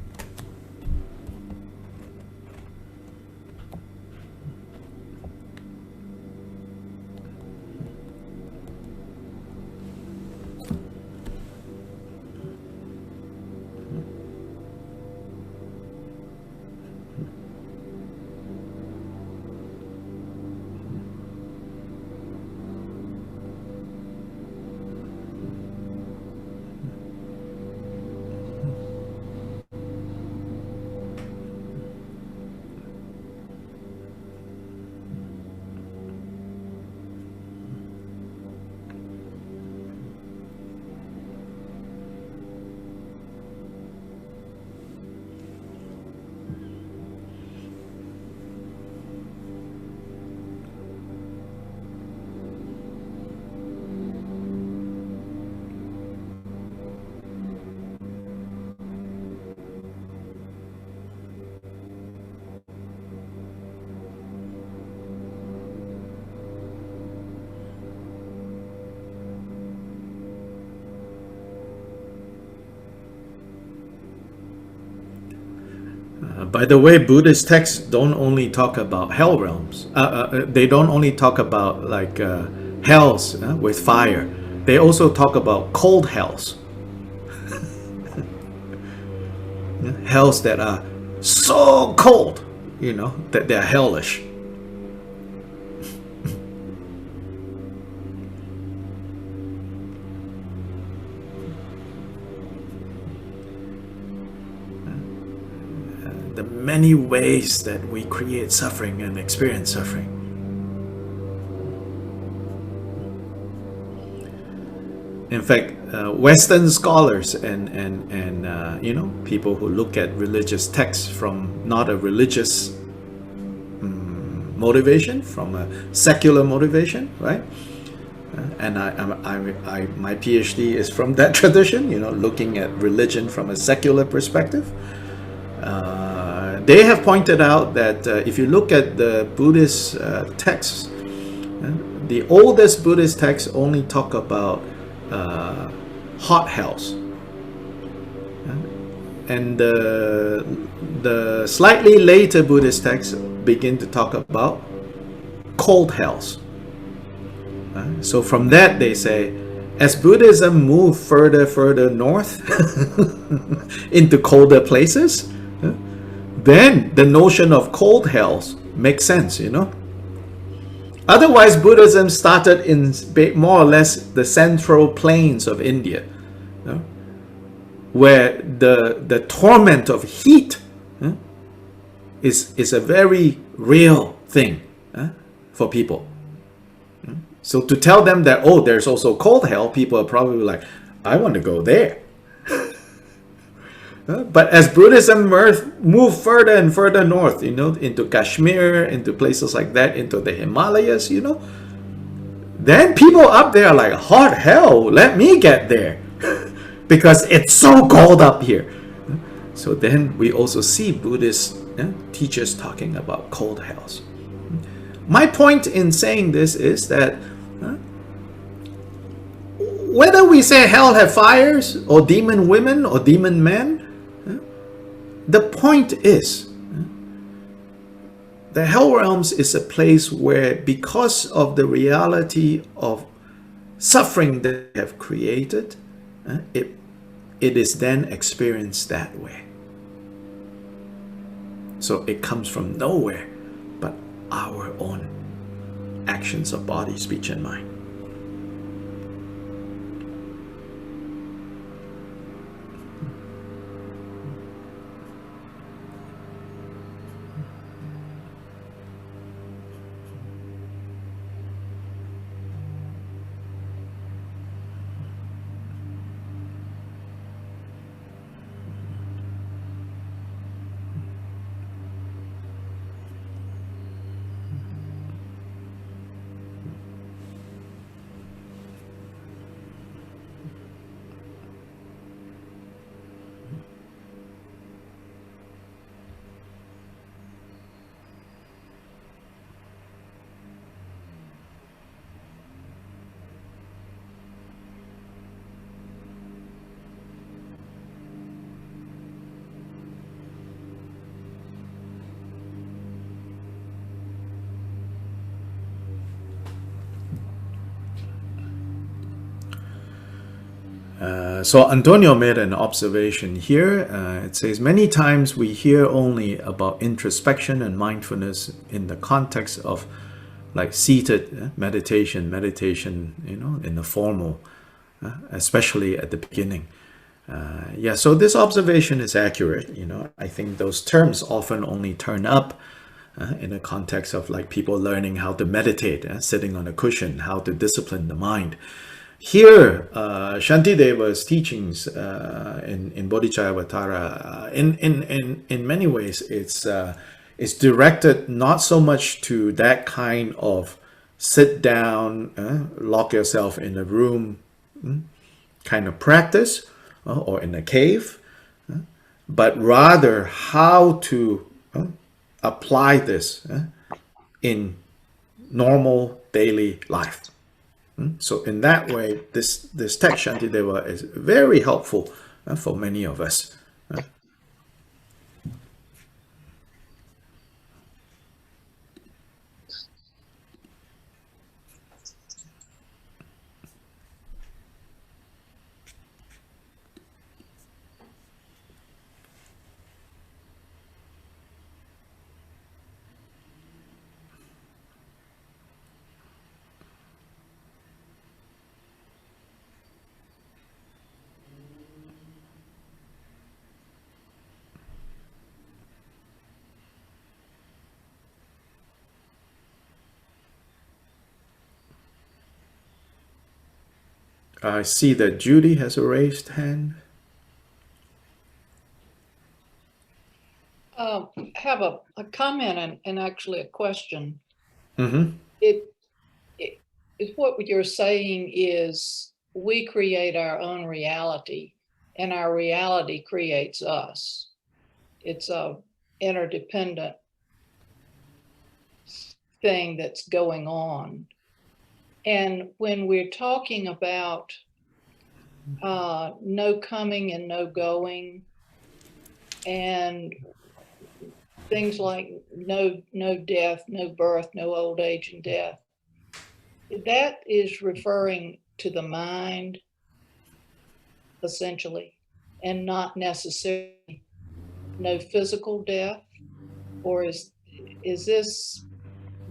By the way, Buddhist texts don't only talk about hell realms. They don't only talk about like hells with fire. They also talk about cold hells. Hells that are so cold, you know, that they're hellish. The many ways that we create suffering and experience suffering. In fact, Western scholars and you know, people who look at religious texts from not a religious motivation, from a secular motivation, right? And my PhD is from that tradition, you know, looking at religion from a secular perspective. They have pointed out that if you look at the Buddhist texts, the oldest Buddhist texts only talk about hot hells, and the slightly later Buddhist texts begin to talk about cold hells. So from that they say, as Buddhism moved further north into colder places, then the notion of cold hells makes sense, you know. Otherwise, Buddhism started in more or less the central plains of India, you know, where the torment of heat is a very real thing for people. So to tell them that, oh, there's also cold hell, people are probably like, I want to go there. But as Buddhism moved further and further north, you know, into Kashmir, into places like that, into the Himalayas, you know, then people up there are like, hot hell, let me get there. Because it's so cold up here. So then we also see Buddhist teachers talking about cold hells. My point in saying this is that whether we say hell have fires, or demon women, or demon men, the point is, the hell realms is a place where, because of the reality of suffering that they have created, it is then experienced that way. So it comes from nowhere but our own actions of body, speech, and mind. So Antonio made an observation here. It says, many times we hear only about introspection and mindfulness in the context of like seated meditation, in the formal, especially at the beginning. Yeah, so this observation is accurate. I think those terms often only turn up in the context of like people learning how to meditate, sitting on a cushion, how to discipline the mind. Here, Shantideva's teachings in Bodhicaryavatara, in many ways, it's directed not so much to that kind of sit down, lock yourself in a room kind of practice, or in a cave, but rather how to apply this in normal daily life. So in that way, this text, Shantideva, is very helpful for many of us. I see that Judy has a raised hand. I have a comment and actually a question. Mm-hmm. What you're saying is we create our own reality and our reality creates us. It's a interdependent thing that's going on. And when we're talking about no coming and no going, and things like no death, no birth, no old age and death, that is referring to the mind, essentially, and not necessarily no physical death? Or is this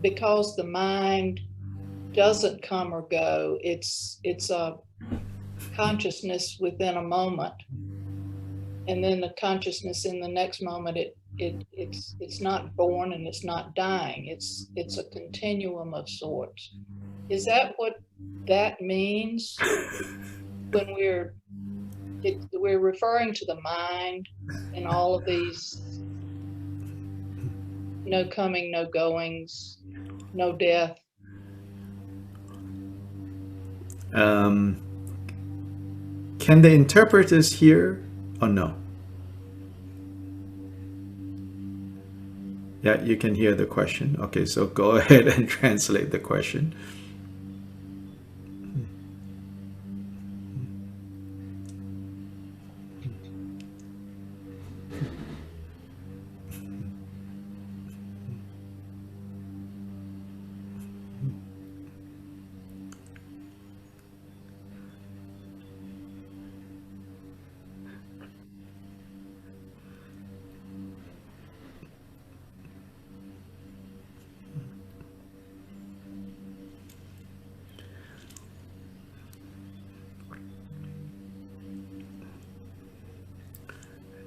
because the mind doesn't come or go, it's a consciousness within a moment, and then the consciousness in the next moment it's not born and it's not dying, it's a continuum of sorts? Is that what that means when we're referring to the mind and all of these no coming, no goings, no death? Can the interpreters hear or no? Yeah, you can hear the question. Okay, so go ahead and translate the question.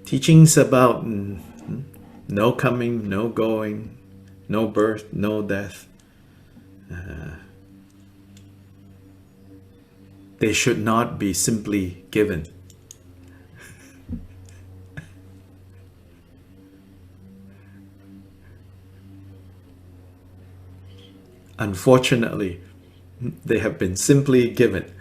Teachings about no coming, no going, no birth, no death. They should not be simply given. Unfortunately, they have been simply given.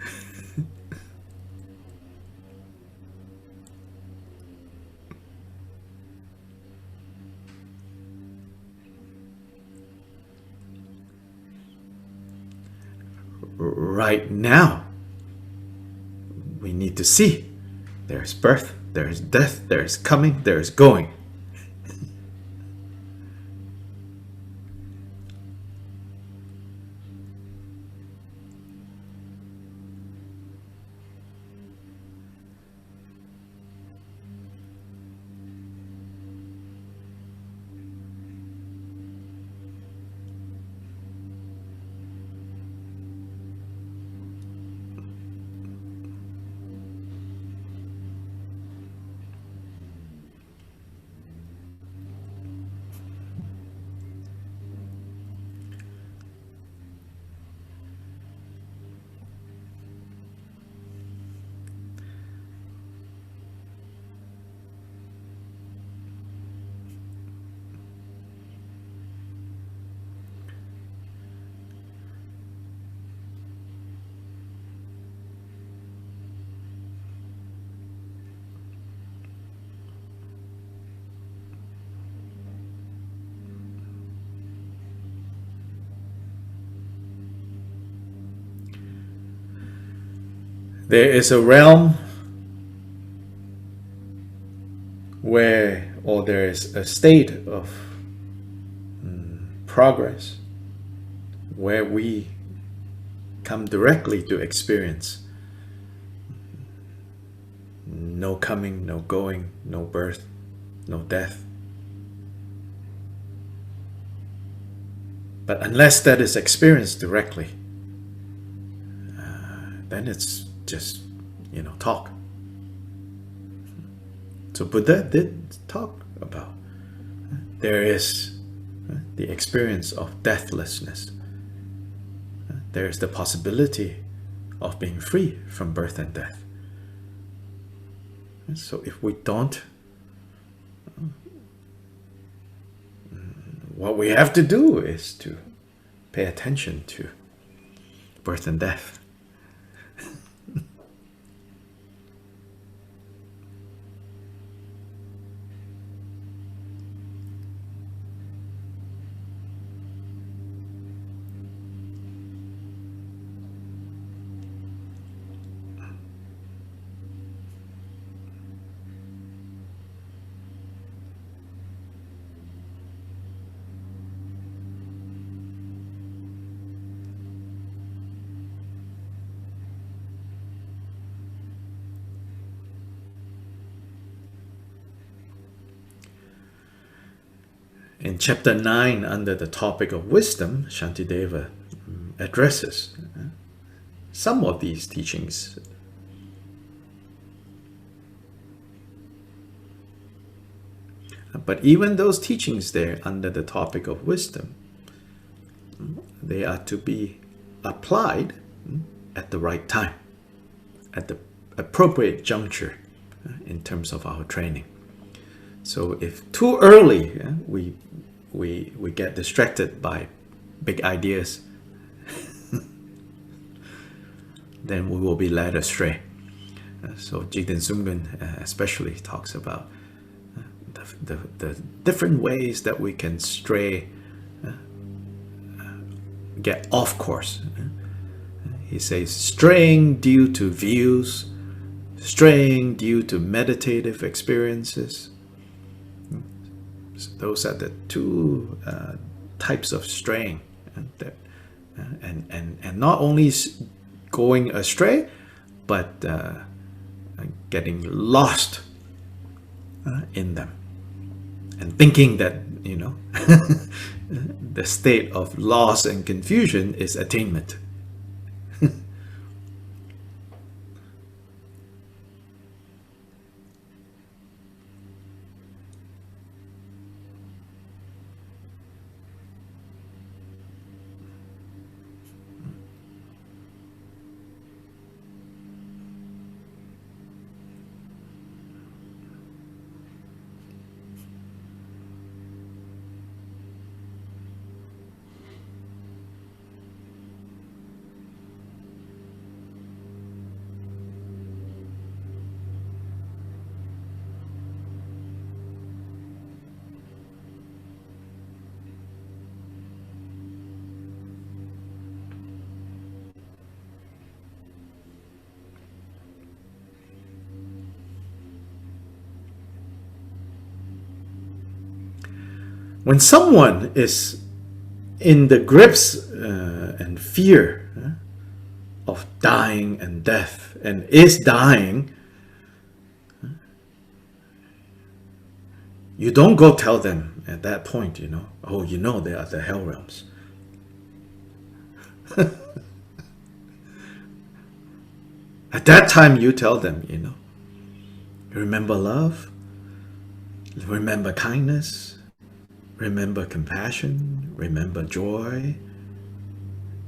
Right now, we need to see there's birth, there's death, there's coming, there's going. There is a realm where, or there is a state of progress where we come directly to experience no coming, no going, no birth, no death. But unless that is experienced directly, then it's just, talk. So Buddha did talk about there is the experience of deathlessness. There is the possibility of being free from birth and death. So if we don't, what we have to do is to pay attention to birth and death. In chapter 9, under the topic of wisdom, Shantideva addresses some of these teachings. But even those teachings there under the topic of wisdom, they are to be applied at the right time, at the appropriate juncture in terms of our training. So if too early we get distracted by big ideas, then we will be led astray. So Jigten Sumgun especially talks about the different ways that we can stray, get off course. He says straying due to views, straying due to meditative experiences. So those are the two types of straying, and not only going astray, but getting lost in them, and thinking that the state of loss and confusion is attainment. When someone is in the grips and fear of dying and death, and is dying, you don't go tell them at that point, oh, they are the hell realms. At that time, you tell them, remember love, remember kindness, remember compassion, remember joy.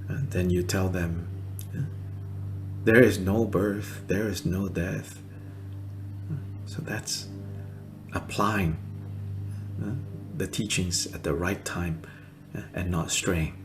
And then you tell them, there is no birth, there is no death. So that's applying the teachings at the right time and not straying.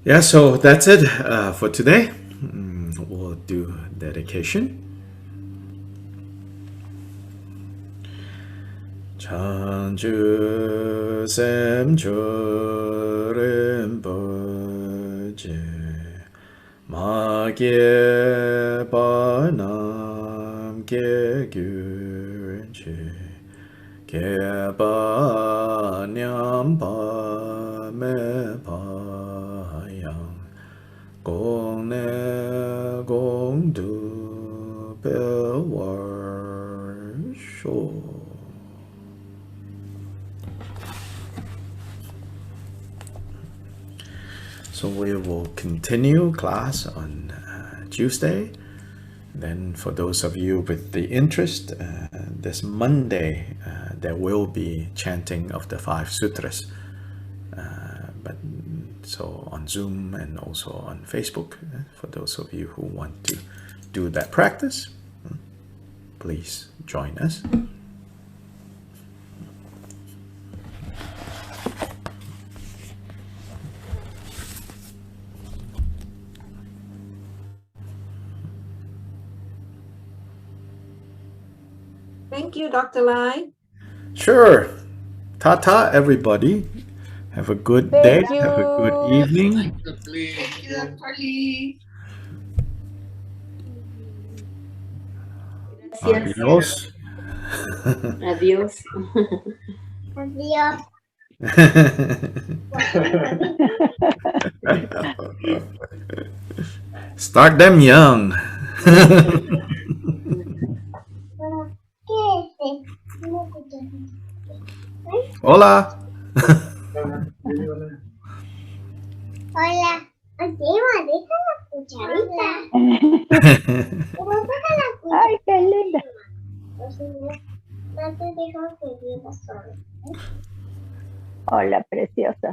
Yeah, so that's it for today. We'll do dedication. Chanju semcho rinpoche ma ge pa nam ge gyunche ge pa nyam pa me pa yang gong ne gong du pe war sho. So we will continue class on Tuesday. Then for those of you with the interest, this Monday there will be chanting of the 5 sutras. But so on Zoom and also on Facebook, for those of you who want to do that practice, please join us. Thank you, Dr. Lai. Sure. Ta-ta, everybody. Have a good day. Thank you. Have a good evening. Thank you, Dr. Lee. Adios. Adiós. Start them young. Hola. Hola, Diego, deja la cucharita. Ay, qué linda. No te dejo que vivas solo. Hola, preciosa.